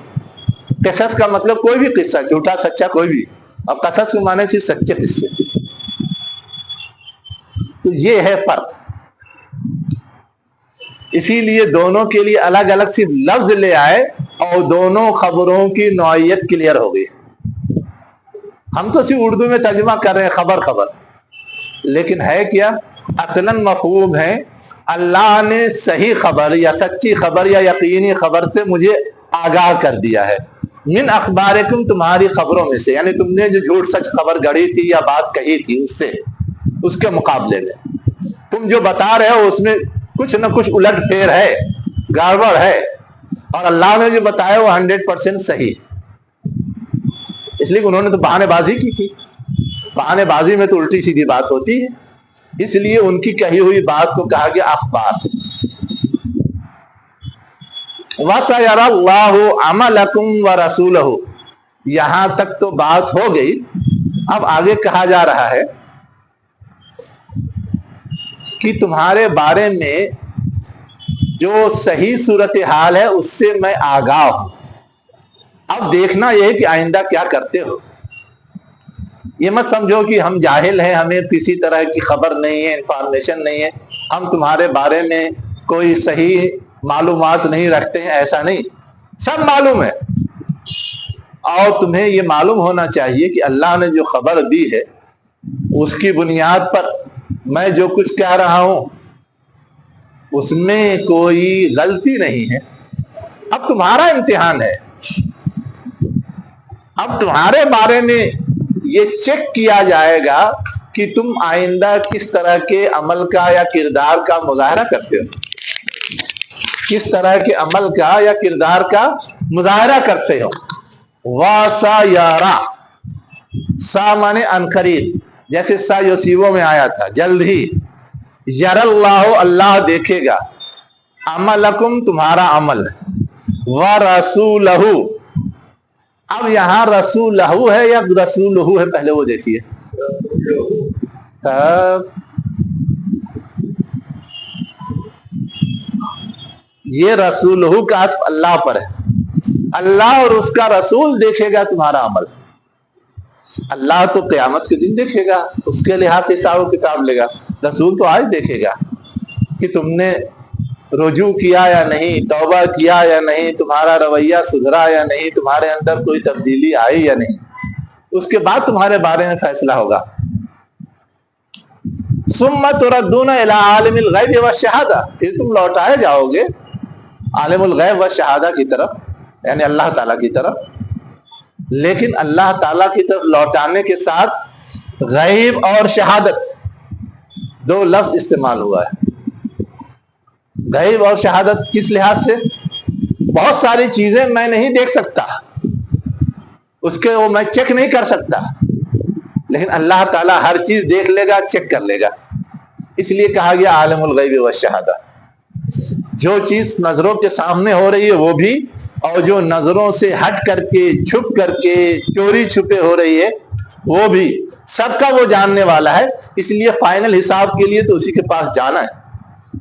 قصص کا مطلب کوئی بھی قصہ، جھوٹا سچا کوئی بھی، اور قصص کے معنی صرف سچے قصے. تو یہ ہے فرق. اسی لیے دونوں کے لیے الگ الگ صرف لفظ لے آئے اور دونوں خبروں کی نوعیت کلیئر ہو گئی. ہم تو صرف اردو میں ترجمہ کر رہے ہیں خبر خبر، لیکن ہے کیا؟ اصلاً مفہوم ہے اللہ نے صحیح خبر یا سچی خبر یا یقینی خبر سے مجھے آگاہ کر دیا ہے. من اخبارکم، تمہاری خبروں میں سے، یعنی تم نے جو جھوٹ سچ خبر گڑھی تھی یا بات کہی تھی اس سے، اس کے مقابلے میں تم جو بتا رہے ہو اس میں کچھ نہ کچھ الٹ پھیر ہے، گڑبڑ ہے، اور اللہ نے جو بتایا وہ 100% صحیح. اس لیے انہوں نے تو بہانے بازی کی تھی. بہانے بازی میں تو الٹی سیدھی بات ہوتی ہے، اس لیے ان کی کہی ہوئی بات کو کہا گیا اخبار. وَسَيَرَى اللَّهُ عَمَلَكُمْ وَرَسُولَهُ، یہاں تک تو بات ہو گئی. اب آگے کہا جا رہا ہے کہ تمہارے بارے میں جو صحیح صورتحال ہے اس سے میں آگاہ ہوں. اب دیکھنا یہ ہے کہ آئندہ کیا کرتے ہو. یہ مت سمجھو کہ ہم جاہل ہیں، ہمیں کسی طرح کی خبر نہیں ہے، انفارمیشن نہیں ہے، ہم تمہارے بارے میں کوئی صحیح معلومات نہیں رکھتے ہیں. ایسا نہیں، سب معلوم ہے. اور تمہیں یہ معلوم ہونا چاہیے کہ اللہ نے جو خبر دی ہے اس کی بنیاد پر میں جو کچھ کہہ رہا ہوں اس میں کوئی غلطی نہیں ہے. اب تمہارا امتحان ہے، اب تمہارے بارے میں یہ چیک کیا جائے گا کہ تم آئندہ کس طرح کے عمل کا یا کردار کا مظاہرہ کرتے ہو، کس طرح کے عمل کا یا کردار کا مظاہرہ کرتے ہو. واسا یارا، سا مانے انقریب، جیسے سا یوسیبوں میں آیا تھا جلد ہی. یر اللہ، اللہ دیکھے گا. عملکم، تمہارا عمل. ورسولہ، اب یہاں رسولہ ہے یا رسولہ ہے پہلے وہ دیکھیے. یہ رسولہ کا عطف اللہ پر ہے. اللہ اور اس کا رسول دیکھے گا تمہارا عمل. اللہ تو قیامت کے دن دیکھے گا، اس کے لحاظ سے حساب و کتاب لے گا. رسول تو آج دیکھے گا کہ تم نے رجوع کیا یا نہیں، توبہ کیا یا نہیں، تمہارا رویہ سدھرا یا نہیں، تمہارے اندر کوئی تبدیلی آئی یا نہیں. اس کے بعد تمہارے بارے میں فیصلہ ہوگا. ثم تردون الی عالم الغیب والشہادہ، پھر تم لوٹائے جاؤ گے عالم الغیب والشہادہ کی طرف، یعنی اللہ تعالیٰ کی طرف. لیکن اللہ تعالیٰ کی طرف لوٹانے کے ساتھ غیب اور شہادت دو لفظ استعمال ہوا ہے. غیب اور شہادت کس لحاظ سے؟ بہت ساری چیزیں میں نہیں دیکھ سکتا، اس کے وہ میں چیک نہیں کر سکتا، لیکن اللہ تعالیٰ ہر چیز دیکھ لے گا، چیک کر لے گا. اس لیے کہا گیا عالم الغیب والشہادہ. جو چیز نظروں کے سامنے ہو رہی ہے وہ بھی، اور جو نظروں سے ہٹ کر کے، چھپ کر کے، چوری چھپے ہو رہی ہے وہ بھی، سب کا وہ جاننے والا ہے. اس لیے فائنل حساب کے لیے تو اسی کے پاس جانا ہے،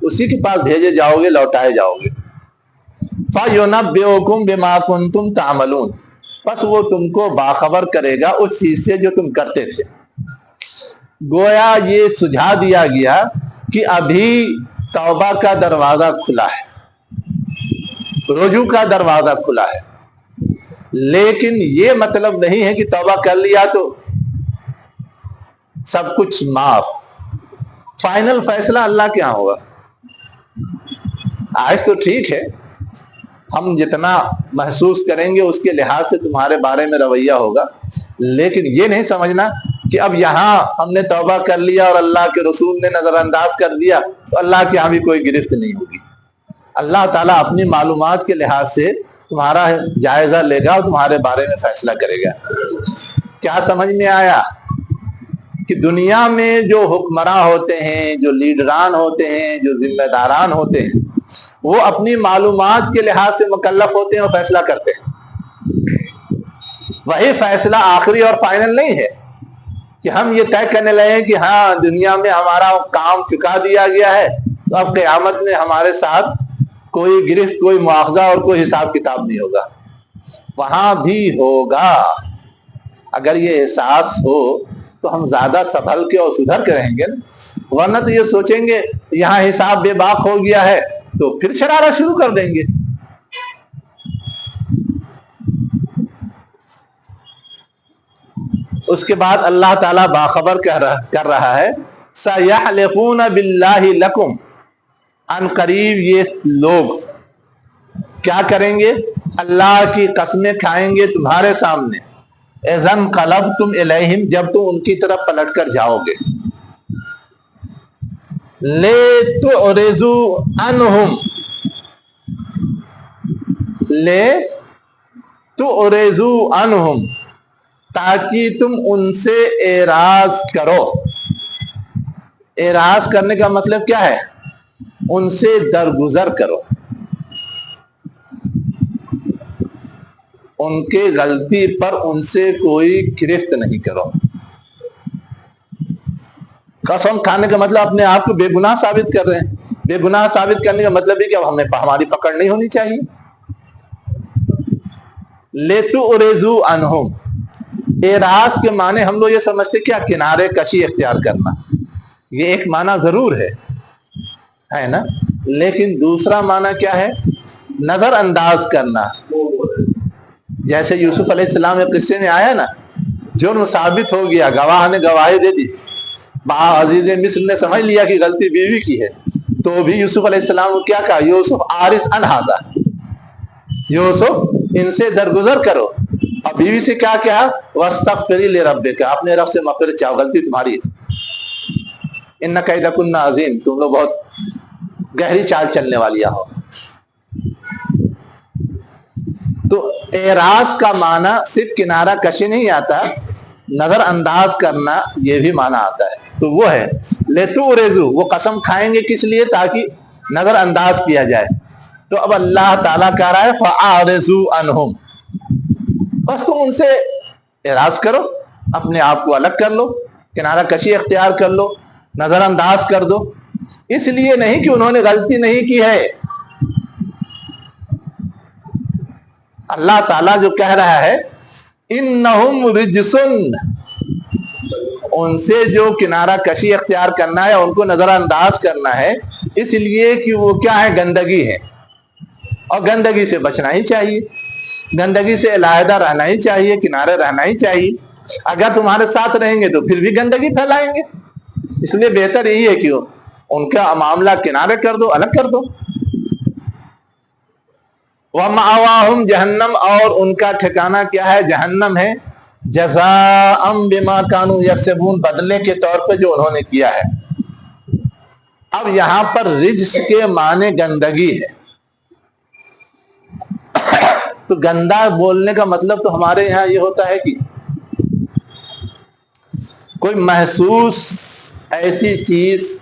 اسی کے پاس بھیجے جاؤ گے، لوٹائے جاؤ گے. فَيُنَبِّئُكُم بِمَا كُنتُمْ تَعْمَلُونَ، بس وہ تم کو باخبر کرے گا اس چیز سے جو تم کرتے تھے. گویا یہ سجھا دیا گیا کہ ابھی توبہ کا دروازہ کھلا ہے، رجوع کا دروازہ کھلا ہے، لیکن یہ مطلب نہیں ہے کہ توبہ کر لیا تو سب کچھ معاف. فائنل فیصلہ اللہ کے ہاں ہوگا. آج تو ٹھیک ہے، ہم جتنا محسوس کریں گے اس کے لحاظ سے تمہارے بارے میں رویہ ہوگا، لیکن یہ نہیں سمجھنا کہ اب یہاں ہم نے توبہ کر لیا اور اللہ کے رسول نے نظر انداز کر دیا تو اللہ کے ہاں بھی کوئی گرفت نہیں ہوگی. اللہ تعالیٰ اپنی معلومات کے لحاظ سے تمہارا جائزہ لے گا اور تمہارے بارے میں فیصلہ کرے گا. کیا سمجھ میں آیا کہ دنیا میں جو حکمراں ہوتے ہیں، جو لیڈران ہوتے ہیں، جو ذمہ داران ہوتے ہیں، وہ اپنی معلومات کے لحاظ سے مکلف ہوتے ہیں اور فیصلہ کرتے ہیں. وہی فیصلہ آخری اور فائنل نہیں ہے کہ ہم یہ طے کرنے لگے کہ ہاں دنیا میں ہمارا کام چکا دیا گیا ہے تو اب قیامت میں ہمارے ساتھ کوئی گرفت، کوئی مواخذہ اور کوئی حساب کتاب نہیں ہوگا. وہاں بھی ہوگا. اگر یہ احساس ہو تو ہم زیادہ سنبھل کے اور سدھر کے رہیں گے، ورنہ تو یہ سوچیں گے یہاں حساب بے باک ہو گیا ہے تو پھر شرارت شروع کر دیں گے. اس کے بعد اللہ تعالیٰ باخبر کر رہا ہے سَيَحْلِفُونَ بِاللَّهِ لَكُمْ، ان قریب یہ لوگ کیا کریں گے؟ اللہ کی قسمیں کھائیں گے تمہارے سامنے. اِذَا انْقَلَبْتُمْ إِلَيْهِمْ، جب تم ان کی طرف پلٹ کر جاؤ گے. لِتُعْرِضُوا عَنْهُمْ، لِتُعْرِضُوا عَنْهُمْ، تاکہ تم ان سے اعراض کرو. اعراض کرنے کا مطلب کیا ہے؟ ان سے درگزر کرو، ان کے غلطی پر ان سے کوئی گرفت نہیں کرو. قسم کھانے کا مطلب اپنے آپ کو بے گناہ ثابت کر رہے ہیں. بے گناہ ثابت کرنے کا مطلب ہے کہ اب ہماری پکڑ نہیں ہونی چاہیے. لِتُعْرِضُوا عَنْهُمْ، اعراض کے معنی ہم لوگ یہ سمجھتے کیا؟ کنارے کشی اختیار کرنا. یہ ایک معنی ضرور ہے نا، لیکن دوسرا معنی کیا ہے؟ نظر انداز کرنا، جیسے یوسف علیہ السلام کے قصے میں آیا نا، جرم ثابت ہو گیا، گواہ نے گواہی دے دی، عزیز مصر نے سمجھ لیا کہ غلطی بیوی کی ہے، تو بھی یوسف علیہ السلام کو کیا کہا؟ یوسف عارض عن ھذا، یوسف ان سے درگزر کرو. اور بیوی سے کیا کہا؟ واستغفری لربک، اپنے رب سے مغفرت چاہو، غلطی تمہاری ہے. ان کیدکن عظیم، تم لوگ بہت گہری چال چلنے والیاں ہو. تو اعراض کا معنی صرف کنارہ کشی نہیں آتا، نظر انداز کرنا یہ بھی معنی آتا ہے. تو وہ ہے لتعرضوا، وہ قسم کھائیں گے کس لیے؟ تاکہ نظر انداز کیا جائے. تو اب اللہ تعالیٰ کہہ رہا ہے فاعرضوا عنہم، بس تم ان سے اعراض کرو، اپنے آپ کو الگ کر لو، کنارہ کشی اختیار کر لو، نظر انداز کر دو. اس لیے نہیں کہ انہوں نے غلطی نہیں کی ہے. اللہ تعالیٰ جو کہہ رہا ہے انہم رجسن، ان سے جو کنارہ کشی اختیار کرنا ہے، ان کو نظر انداز کرنا ہے، اس لیے کہ وہ کیا ہے؟ گندگی ہے، اور گندگی سے بچنا ہی چاہیے، گندگی سے علیحدہ رہنا ہی چاہیے، کنارے رہنا ہی چاہیے. اگر تمہارے ساتھ رہیں گے تو پھر بھی گندگی پھیلائیں گے. اس لیے بہتر یہی ہے کہ ان کا معاملہ کنارے کر دو، الگ کر دو. وَمَأْوَاهُمْ جہنم، اور ان کا ٹھکانہ کیا ہے؟ جہنم ہے. جزاء بما كانوا يكسبون، بدلے کے طور پہ جو انہوں نے کیا ہے. اب یہاں پر رجس کے معنی گندگی ہے. تو گندا بولنے کا مطلب تو ہمارے یہاں یہ ہوتا ہے کہ کوئی محسوس ایسی چیز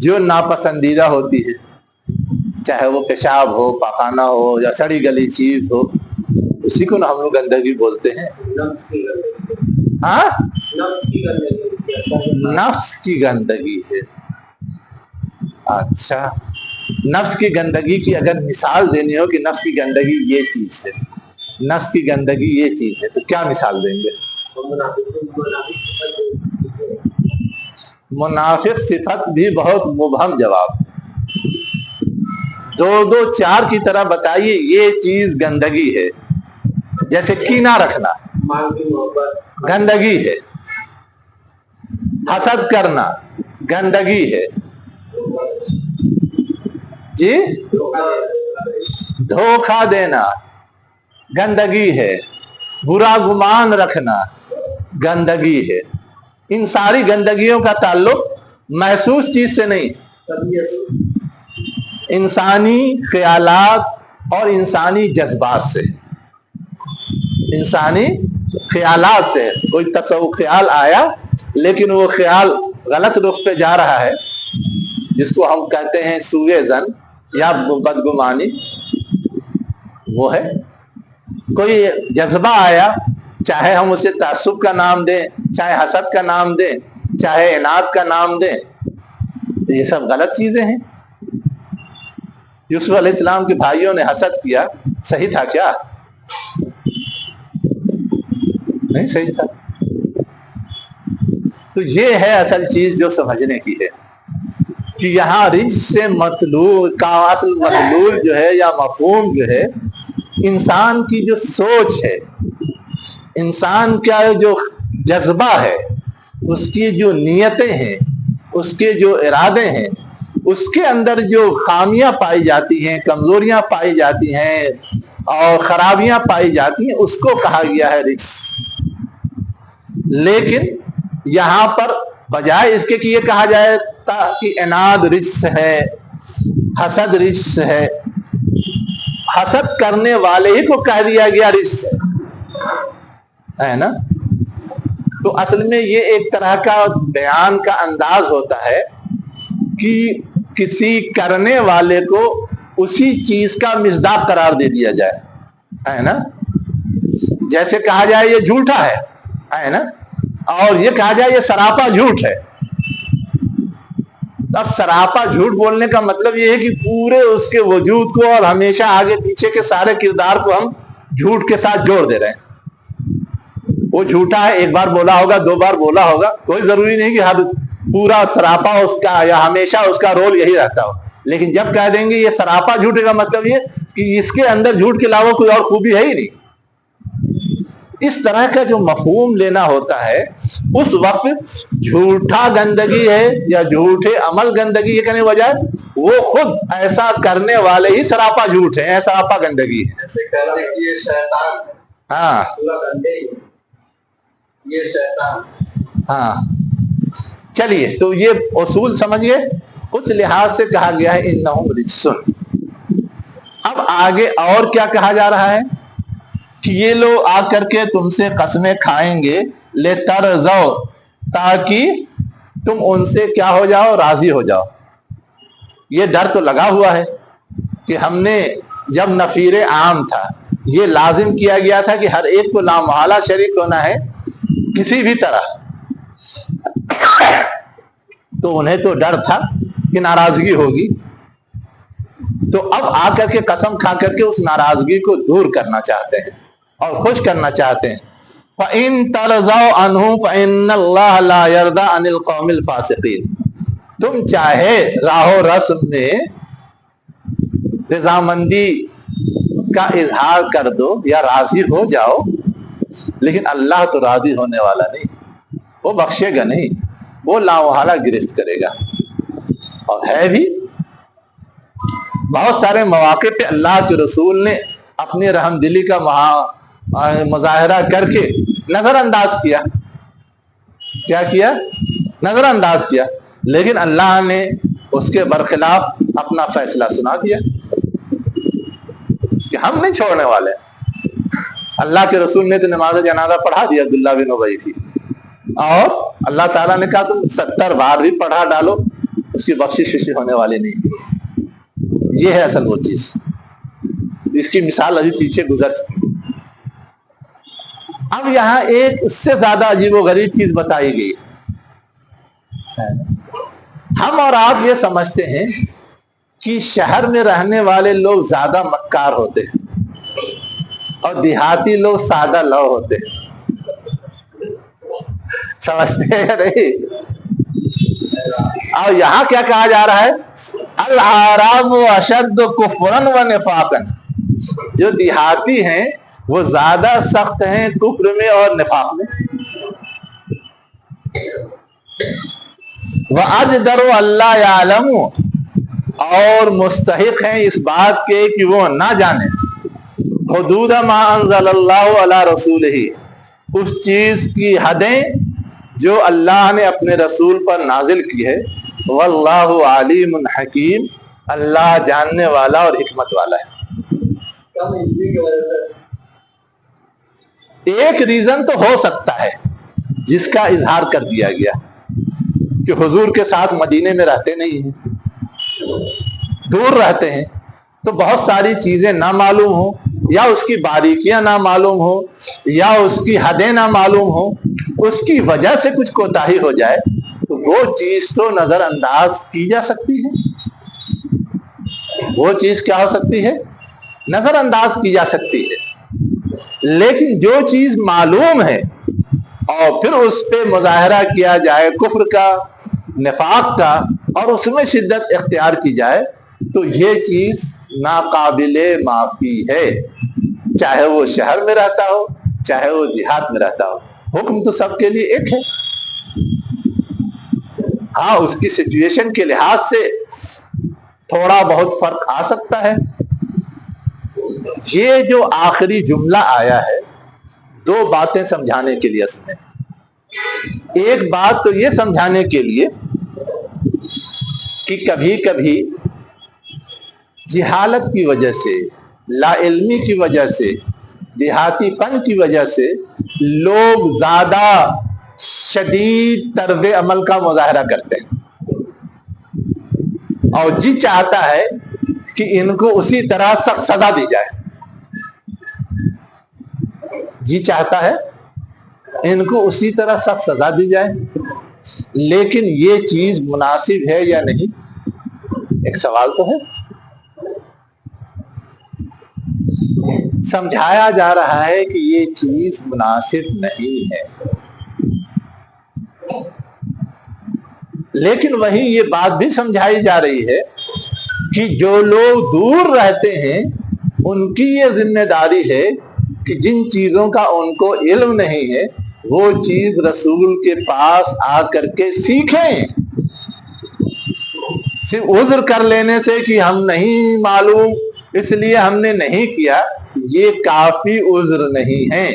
جو ناپسندیدہ ہوتی ہے، چاہے وہ پیشاب ہو، پاخانہ ہو، یا سڑی گلی چیز ہو، اسی کو نا ہم لوگ گندگی بولتے ہیں. ہاں، نفس کی گندگی ہے. اچھا، نفس کی گندگی کی اگر مثال دینی ہو کہ نفس کی گندگی یہ چیز ہے، نفس کی گندگی یہ چیز ہے، تو کیا مثال دیں گے؟ منافق صفت بھی بہت مبہم جواب، دو دو چار کی طرح بتائیے یہ چیز گندگی ہے. جیسے کینہ رکھنا گندگی ہے، حسد کرنا گندگی ہے، جی دھوکہ دینا گندگی ہے، برا گمان رکھنا گندگی ہے. ان ساری گندگیوں کا تعلق محسوس چیز سے نہیں، انسانی خیالات اور انسانی جذبات سے، انسانی خیالات سے. کوئی تصور خیال آیا لیکن وہ خیال غلط رخ پہ جا رہا ہے، جس کو ہم کہتے ہیں سوء ظن یا بدگمانی، وہ ہے. کوئی جذبہ آیا، چاہے ہم اسے تعصب کا نام دیں، چاہے حسد کا نام دیں، چاہے عناد کا نام دیں، یہ سب غلط چیزیں ہیں. یوسف علیہ السلام کے بھائیوں نے حسد کیا، صحیح تھا کیا؟ نہیں صحیح تھا. تو یہ ہے اصل چیز جو سمجھنے کی ہے کہ یہاں رجس سے مطلوب کا اصل مطلوب جو ہے یا مفہوم جو ہے، انسان کی جو سوچ ہے، انسان کا جو جذبہ ہے، اس کی جو نیتیں ہیں، اس کے جو ارادے ہیں، اس کے اندر جو خامیاں پائی جاتی ہیں، کمزوریاں پائی جاتی ہیں اور خرابیاں پائی جاتی ہیں، اس کو کہا گیا ہے رجس. لیکن یہاں پر بجائے اس کے کہ یہ کہا جائے کہ عناد رجس ہے، حسد رجس حسد کرنے والے ہی کو کہہ دیا گیا رجس ہے نا. تو اصل میں یہ ایک طرح کا بیان کا انداز ہوتا ہے کہ کسی کرنے والے کو اسی چیز کا مصداق قرار دے دیا جائے، ہے نا. جیسے کہا جائے یہ جھوٹا ہے نا، اور یہ کہا جائے یہ سراپا جھوٹ ہے. اب سراپا جھوٹ بولنے کا مطلب یہ ہے کہ پورے اس کے وجود کو اور ہمیشہ آگے پیچھے کے سارے کردار کو ہم جھوٹ کے ساتھ جوڑ دے رہے ہیں. وہ جھوٹا ہے، ایک بار بولا ہوگا، دو بار بولا ہوگا، کوئی ضروری نہیں کہ ہر پورا سراپا اس کا یا ہمیشہ اس کا رول یہی رہتا ہو. لیکن جب کہہ دیں گے یہ سراپا جھوٹ کا مطلب یہ کہ اس کے اندر جھوٹ کے علاوہ کوئی اور خوبی ہے ہی نہیں. اس طرح کا جو مفہوم لینا ہوتا ہے اس وقت جھوٹا گندگی ہے یا جھوٹے عمل گندگی ہے کہنے بجائے وہ خود ایسا کرنے والے ہی سراپا جھوٹ ہے، سراپا گندگی ہے۔ ایسے کہتے ہیں کہ یہ شیطان ہے، ہاں پورا گندے ہی ہے، یہ شیطان۔ ہاں چلیے تو یہ اصول سمجھیے، اس لحاظ سے کہا گیا ہے انہم رجسن۔ اب آگے اور کیا کہا جا رہا ہے کہ یہ لوگ آ کر کے تم سے قسمیں کھائیں گے لترضوا، تاکہ تم ان سے کیا ہو جاؤ، راضی ہو جاؤ۔ یہ ڈر تو لگا ہوا ہے کہ ہم نے جب نفیر عام تھا یہ لازم کیا گیا تھا کہ ہر ایک کو لامحالہ شریک ہونا ہے کسی بھی طرح، تو انہیں تو ڈر تھا کہ ناراضگی ہوگی، تو اب آ کر کے قسم کھا کر کے اس ناراضگی کو دور کرنا چاہتے ہیں اور خوش کرنا چاہتے ہیں۔ فَإِن تَرْضَوْا عَنْهُمْ فَإِنَّ اللَّهَ لَا يَرْضَىٰ عَنِ الْقَوْمِ الْفَاسِقِينَ۔ تم چاہے راہ و رسم میں رضامندی کا اظہار کر دو یا راضی ہو جاؤ، لیکن اللہ تو راضی ہونے والا نہیں، وہ بخشے گا نہیں، وہ لامحالہ گرفت کرے گا۔ اور ہے بھی بہت سارے مواقع پہ اللہ کے رسول نے اپنی رحم دلی کا مظاہرہ کر کے نظر انداز کیا، کیا کیا؟ نظر انداز کیا، لیکن اللہ نے اس کے برخلاف اپنا فیصلہ سنا دیا کہ ہم نہیں چھوڑنے والے۔ اللہ کے رسول نے تو نماز جنازہ پڑھا دیا عبداللہ بن ابی کی، اور اللہ تعالیٰ نے کہا تم 70 بار بھی پڑھا ڈالو اس کی بخشش ہونے والی نہیں۔ یہ ہے اصل وہ چیز، اس کی مثال ابھی پیچھے گزر چکی۔ اب یہاں ایک اس سے زیادہ عجیب و غریب چیز بتائی گئی ہے۔ ہم اور آپ یہ سمجھتے ہیں کہ شہر میں رہنے والے لوگ زیادہ مکار ہوتے ہیں اور دیہاتی لوگ سادہ لو ہوتے ہیں، سمجھتے ہیں نہیں؟ اور یہاں کیا کہا جا رہا ہے؟ الاعراب اشد کفرا و نفاقا، جو دیہاتی ہیں وہ زیادہ سخت ہیں کفر میں اور نفاق میں۔ وَأَجْدَرُ أَلَّا يَعْلَمُوا، اور مستحق ہیں اس بات کے کہ وہ نہ جانیں حدود ما انزل اللہ علی رسولہ، اس چیز کی حدیں جو اللہ نے اپنے رسول پر نازل کی ہے۔ واللہ علیم حکیم، اللہ جاننے والا اور حکمت والا ہے۔ کم ہندی کی وجہ سے ایک ریزن تو ہو سکتا ہے جس کا اظہار کر دیا گیا کہ حضور کے ساتھ مدینے میں رہتے نہیں ہیں، دور رہتے ہیں، تو بہت ساری چیزیں نہ معلوم ہوں، یا اس کی باریکیاں نہ معلوم ہو، یا اس کی حدیں نہ معلوم ہو، اس کی وجہ سے کچھ کوتاہی ہو جائے تو وہ چیز تو نظر انداز کی جا سکتی ہے۔ وہ چیز کیا ہو سکتی ہے؟ نظر انداز کی جا سکتی ہے۔ لیکن جو چیز معلوم ہے اور پھر اس پہ مظاہرہ کیا جائے کفر کا، نفاق کا، اور اس میں شدت اختیار کی جائے، تو یہ چیز ناقابل معافی ہے، چاہے وہ شہر میں رہتا ہو چاہے وہ دیہات میں رہتا ہو، حکم تو سب کے لیے ایک ہے۔ ہاں اس کی سچویشن کے لحاظ سے تھوڑا بہت فرق آ سکتا ہے۔ یہ جو آخری جملہ آیا ہے دو باتیں سمجھانے کے لیے، اس میں ایک بات تو یہ سمجھانے کے لیے کہ کبھی کبھی جہالت کی وجہ سے، لا علمی کی وجہ سے، دیہاتی پن کی وجہ سے لوگ زیادہ شدید طرز عمل کا مظاہرہ کرتے ہیں، اور جی چاہتا ہے کہ ان کو اسی طرح سخت سزا دی جائے، جی چاہتا ہے ان کو اسی طرح سخت سزا دی جائے۔ لیکن یہ چیز مناسب ہے یا نہیں، ایک سوال تو ہے۔ سمجھایا جا رہا ہے کہ یہ چیز مناسب نہیں ہے، لیکن وہیں یہ بات بھی سمجھائی جا رہی ہے کہ جو لوگ دور رہتے ہیں ان کی یہ ذمہ داری ہے کہ جن چیزوں کا ان کو علم نہیں ہے وہ چیز رسول کے پاس آ کر کے سیکھیں. صرف عذر کر لینے سے کہ ہم نہیں معلوم اس لیے ہم نے نہیں کیا، یہ کافی عذر نہیں ہے.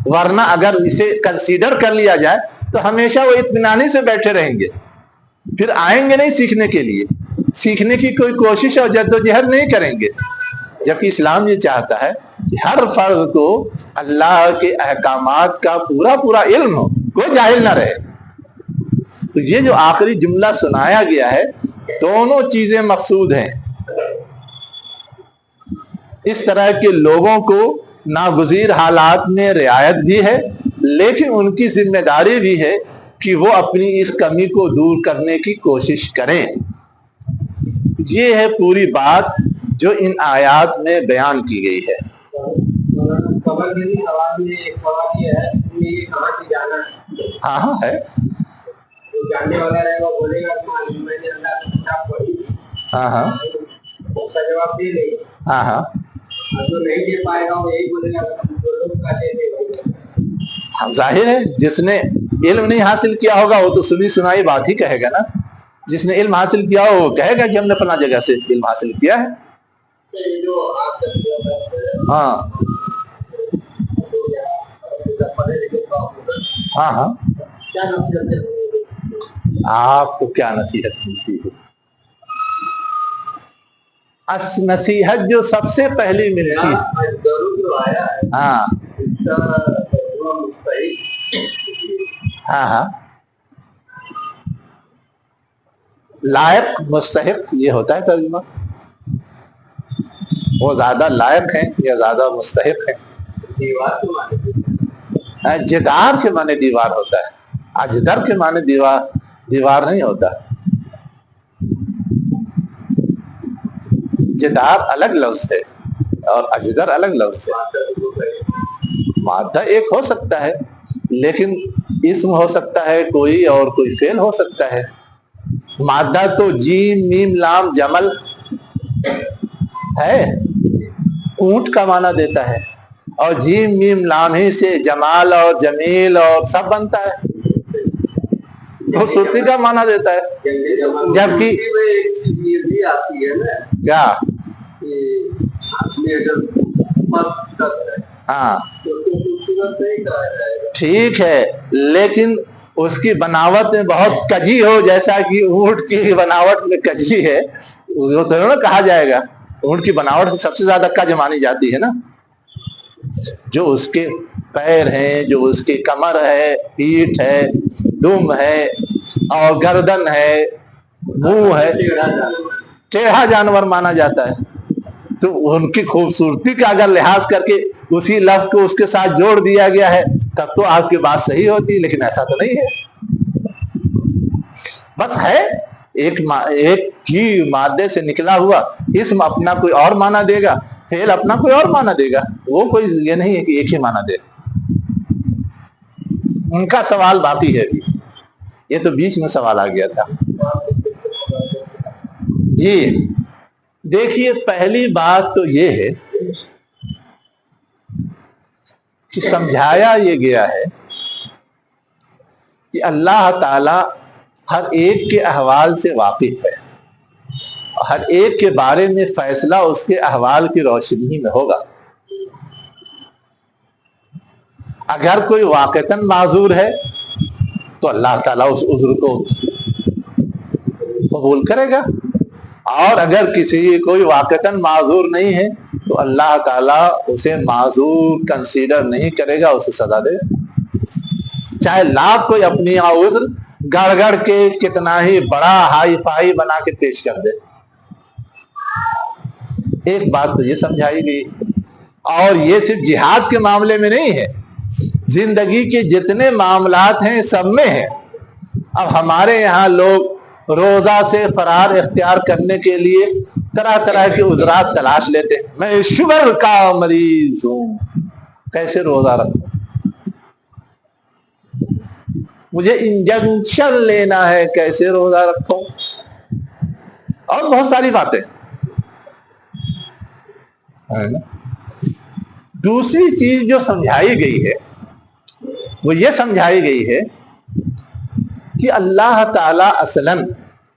ورنہ اگر اسے کنسیڈر کر لیا جائے تو ہمیشہ وہ اطمینانی سے بیٹھے رہیں گے، پھر آئیں گے نہیں سیکھنے کے لیے، سیکھنے کی کوئی کوشش اور جدوجہد نہیں کریں گے. جبکہ اسلام یہ چاہتا ہے کہ ہر فرد کو اللہ کے احکامات کا پورا پورا علم ہو، کوئی جاہل نہ رہے. تو یہ جو آخری جملہ سنایا گیا ہے دونوں چیزیں مقصود ہیں. اس طرح کے لوگوں کو ناگزیر حالات میں رعایت بھی ہے، لیکن ان کی ذمہ داری بھی ہے کہ وہ اپنی اس کمی کو دور کرنے کی کوشش کریں. یہ ہے پوری بات جو ان آیات میں بیان کی گئی ہے. ہاں ہے، جاننے والا رہے وہ بولے گا میں نے اللہ کی کتاب پڑھی، ہاں اس کا جواب دے دے. ہاں جو نہیں دے پائے گا وہ یہی بولے گا ہم ظاہر ہے جس نے علم نہیں حاصل کیا ہوگا وہ تو سنی سنائی بات ہی کہے گا نا. جس نے علم حاصل کیا ہو وہ کہے گا کہ ہم نے فلاں جگہ سے علم حاصل کیا ہے. ہاں ہاں ہاں آپ کو کیا نصیحت ملتی ہے؟ نصیحت جو سب سے پہلی ملتی ہے ہاں ہاں لائق مستحق یہ ہوتا ہے ترجمہ. وہ زیادہ لائق ہیں یا زیادہ مستحق ہیں. جدار کے معنی دیوار ہوتا ہے، اجدر کے معنی دیوار نہیں ہوتا. جدار الگ لفظ ہے اور اجدر الگ لفظ ہے. مادہ ایک ہو سکتا ہے لیکن اسم ہو سکتا ہے کوئی اور کوئی فعل ہو سکتا ہے. مادہ تو جیم میم لام جمل ہے، اونٹ کا معنی دیتا ہے، اور جیم میم لام ہی سے جمال اور جمیل اور سب بنتا ہے، خوبصورتی کا معنی دیتا ہے. جبکہ ایک چیز یہ بھی آتی ہے نا کیا ہاں ٹھیک ہے، لیکن اس کی بناوٹ میں بہت کجی ہو، جیسا کہ اونٹ کی بناوٹ میں کجی ہے، وہ تو نہ کہا جائے گا. اونٹ کی بناوٹ سے سب سے زیادہ کج مانی جاتی ہے نا. جو اس کے پیر ہیں، جو اس کی کمر ہے، پیٹھ ہے، دم ہے اور گردن ہے، منہ ہے، ٹیڑھا جانور مانا جاتا ہے. تو ان کی خوبصورتی کا اگر لحاظ کر کے اسی لفظ کو اس کے ساتھ جوڑ دیا گیا ہے تب تو آپ کی بات صحیح ہوتی، لیکن ایسا تو نہیں ہے. بس ہے ایک ہی مادے سے نکلا ہوا اسم اپنا کوئی اور معنی دے گا، فعل اپنا کوئی اور معنی دے گا. وہ کوئی یہ نہیں ہے کہ ایک ہی معنی دے. ان کا سوال باقی ہے بھی، یہ تو بیچ میں سوال آ گیا تھا. جی دیکھیے، پہلی بات تو یہ ہے کہ سمجھایا یہ گیا ہے کہ اللہ تعالی ہر ایک کے احوال سے واقف ہے، ہر ایک کے بارے میں فیصلہ اس کے احوال کی روشنی میں ہوگا. اگر کوئی واقعتاً معذور ہے تو اللہ تعالیٰ اس عذر کو قبول کرے گا، اور اگر کوئی واقعتاً معذور نہیں ہے تو اللہ تعالیٰ اسے معذور کنسیڈر نہیں کرے گا، اسے سزا دے گا. چاہے لاکھ کوئی اپنی عذر گڑ گڑ کے کتنا ہی بڑا ہائی فائی بنا کے پیش کر دے. ایک بات تو یہ سمجھائی گئی، اور یہ صرف جہاد کے معاملے میں نہیں ہے، زندگی کے جتنے معاملات ہیں سب میں ہے. اب ہمارے یہاں لوگ روزہ سے فرار اختیار کرنے کے لیے طرح طرح کے عذرات تلاش لیتے ہیں. میں شوگر کا مریض ہوں، کیسے روزہ رکھوں؟ مجھے انجیکشن لینا ہے، کیسے روزہ رکھوں؟ اور بہت ساری باتیں. دوسری چیز جو سمجھائی گئی ہے وہ یہ سمجھائی گئی ہے کہ اللہ تعالیٰ اصلاً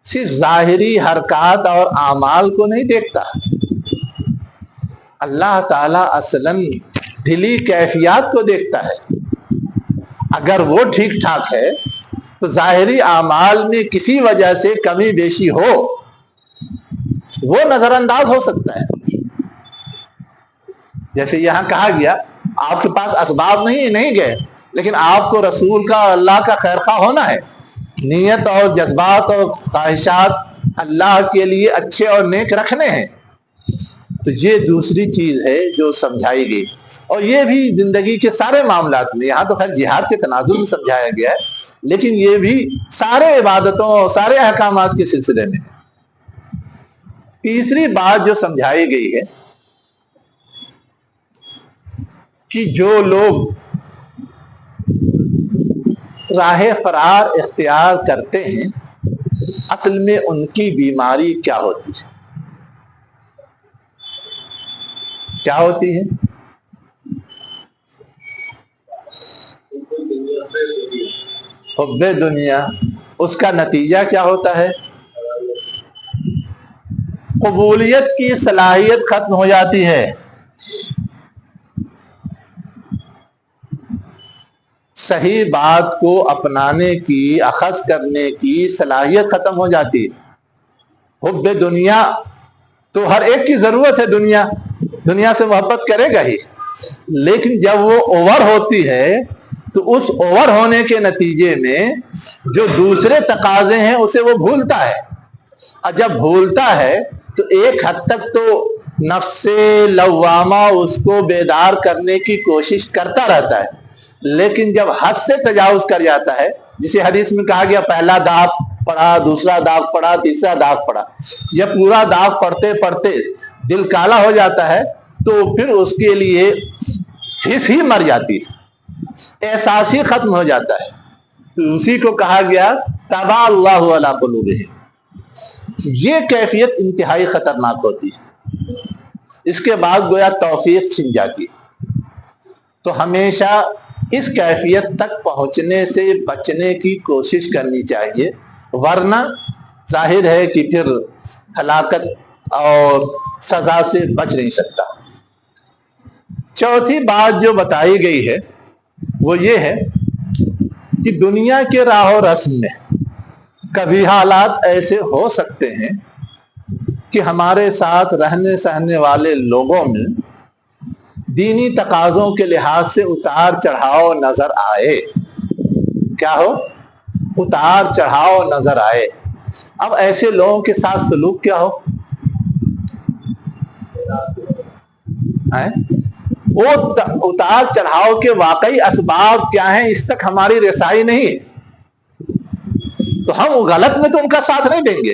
صرف ظاہری حرکات اور اعمال کو نہیں دیکھتا، اللہ تعالیٰ اصلاً دلی کیفیات کو دیکھتا ہے۔ اگر وہ ٹھیک ٹھاک ہے تو ظاہری اعمال میں کسی وجہ سے کمی بیشی ہو وہ نظر انداز ہو سکتا ہے۔ جیسے یہاں کہا گیا آپ کے پاس اسباب نہیں گئے، لیکن آپ کو رسول کا اللہ کا خیر خواہ ہونا ہے، نیت اور جذبات اور خواہشات اللہ کے لیے اچھے اور نیک رکھنے ہیں، تو یہ دوسری چیز ہے جو سمجھائی گئی۔ اور یہ بھی زندگی کے سارے معاملات میں، یہاں تو خیر جہاد کے تناظر میں سمجھایا گیا ہے، لیکن یہ بھی سارے عبادتوں اور سارے احکامات کے سلسلے میں ہے۔ تیسری بات جو سمجھائی گئی ہے کہ جو لوگ راہ فرار اختیار کرتے ہیں اصل میں ان کی بیماری کیا ہوتی ہے؟ کیا ہوتی ہے؟ حب دنیا۔ اس کا نتیجہ کیا ہوتا ہے؟ قبولیت کی صلاحیت ختم ہو جاتی ہے، صحیح بات کو اپنانے کی، اخذ کرنے کی صلاحیت ختم ہو جاتی ہے۔ حب دنیا تو ہر ایک کی ضرورت ہے، دنیا سے محبت کرے گا ہی، لیکن جب وہ اوور ہوتی ہے تو اس اوور ہونے کے نتیجے میں جو دوسرے تقاضے ہیں اسے وہ بھولتا ہے، اور جب بھولتا ہے تو ایک حد تک تو نفس لوامہ اس کو بیدار کرنے کی کوشش کرتا رہتا ہے، لیکن جب حد سے تجاوز کر جاتا ہے، جسے حدیث میں کہا گیا پہلا داغ پڑا، دوسرا داغ پڑا، تیسرا داغ پڑا، جب پورا داغ پڑتے پڑتے دل کالا ہو جاتا ہے تو پھر اس کے لیے حس ہی مر جاتی ہے، احساس ہی ختم ہو جاتا ہے، تو اسی کو کہا گیا طبع اللہ علی قلوبہم۔ یہ کیفیت انتہائی خطرناک ہوتی ہے، اس کے بعد گویا توفیق چھن جاتی ہے۔ تو ہمیشہ اس کیفیت تک پہنچنے سے بچنے کی کوشش کرنی چاہیے، ورنہ ظاہر ہے کہ پھر ہلاکت اور سزا سے بچ نہیں سکتا۔ چوتھی بات جو بتائی گئی ہے وہ یہ ہے کہ دنیا کے راہ و رسم میں کبھی حالات ایسے ہو سکتے ہیں کہ ہمارے ساتھ رہنے سہنے والے لوگوں میں دینی تقاضوں کے لحاظ سے اتار چڑھاؤ نظر آئے۔ کیا ہو؟ اتار چڑھاؤ نظر آئے۔ اب ایسے لوگوں کے ساتھ سلوک کیا ہو؟ وہ اتار چڑھاؤ کے واقعی اسباب کیا ہیں اس تک ہماری رسائی نہیں ہے، تو ہم غلط میں تو ان کا ساتھ نہیں دیں گے،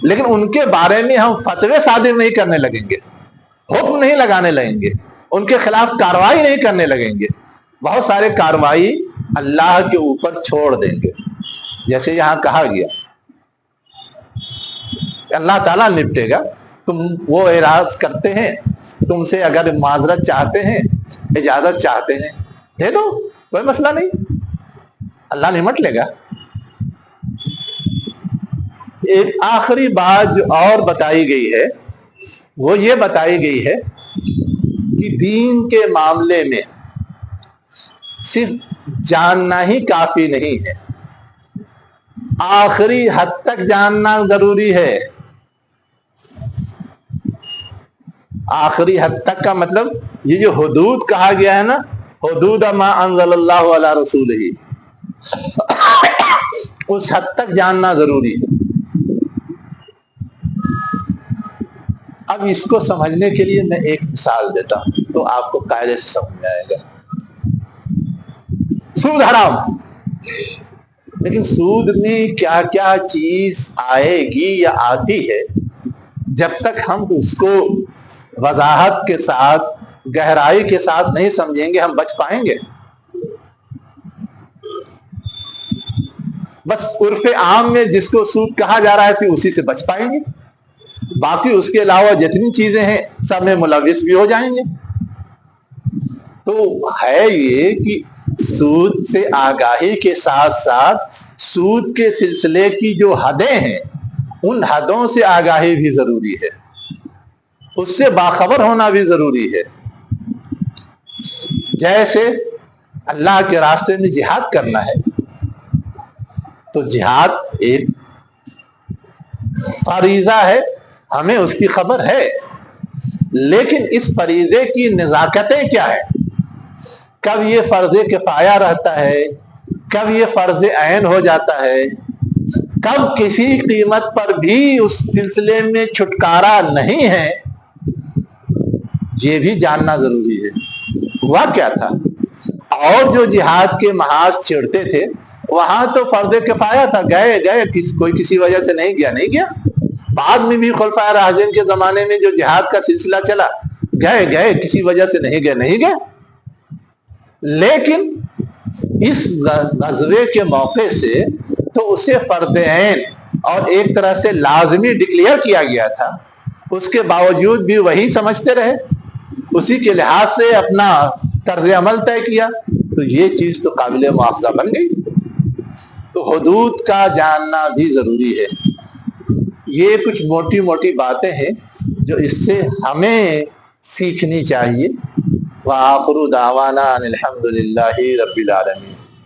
لیکن ان کے بارے میں ہم فتوے صادر نہیں کرنے لگیں گے، حکم نہیں لگانے لگیں گے، ان کے خلاف کارروائی نہیں کرنے لگیں گے، بہت سارے کارروائی اللہ کے اوپر چھوڑ دیں گے۔ جیسے یہاں کہا گیا اللہ تعالیٰ نپٹے گا، تم وہ اعراض کرتے ہیں، تم سے اگر معذرت چاہتے ہیں، اجازت چاہتے ہیں، دے دو، کوئی مسئلہ نہیں، اللہ نمٹ لے گا۔ ایک آخری بات جو اور بتائی گئی ہے وہ یہ بتائی گئی ہے کہ دین کے معاملے میں صرف جاننا ہی کافی نہیں ہے، آخری حد تک جاننا ضروری ہے۔ آخری حد تک کا مطلب یہ جو حدود کہا گیا ہے نا، حدود ما انزل اللہ علی رسولہ، اس حد تک جاننا ضروری ہے۔ اب اس کو سمجھنے کے لیے میں ایک مثال دیتا ہوں تو آپ کو قاعدے سے سمجھ میں آئے گا۔ سود حرام، لیکن سود میں کیا کیا چیز آئے گی یا آتی ہے، جب تک ہم اس کو وضاحت کے ساتھ گہرائی کے ساتھ نہیں سمجھیں گے ہم بچ پائیں گے؟ بس عرف عام میں جس کو سود کہا جا رہا ہے پھر اسی سے بچ پائیں گے، باقی اس کے علاوہ جتنی چیزیں ہیں سب میں ملوث بھی ہو جائیں گے۔ تو ہے یہ کہ سود سے آگاہی کے ساتھ ساتھ سود کے سلسلے کی جو حدیں ہیں ان حدوں سے آگاہی بھی ضروری ہے، اس سے باخبر ہونا بھی ضروری ہے۔ جیسے اللہ کے راستے میں جہاد کرنا ہے تو جہاد ایک فریضہ ہے، ہمیں اس کی خبر ہے، لیکن اس فریضے کی نزاکتیں کیا ہیں؟ کب یہ فرض کفایہ رہتا ہے، کب یہ فرض عین ہو جاتا ہے، کب کسی قیمت پر بھی اس سلسلے میں چھٹکارا نہیں ہے، یہ بھی جاننا ضروری ہے۔ ہوا کیا تھا، اور جو جہاد کے محاذ چھیڑتے تھے وہاں تو فرض کفایہ تھا، گئے کوئی کسی وجہ سے نہیں گیا، بعد میں بھی خلفائے راشدین کے زمانے میں جو جہاد کا سلسلہ چلا، گئے کسی وجہ سے نہیں گئے، لیکن اس غزوے کے موقع سے تو اسے فرض عین اور ایک طرح سے لازمی ڈکلیئر کیا گیا تھا، اس کے باوجود بھی وہی سمجھتے رہے، اسی کے لحاظ سے اپنا طرز عمل طے کیا، تو یہ چیز تو قابل مواخذہ بن گئی۔ تو حدود کا جاننا بھی ضروری ہے۔ یہ کچھ موٹی موٹی باتیں ہیں جو اس سے ہمیں سیکھنی چاہیے۔ وآخر دعوانا ان الحمد للہ رب العالمین۔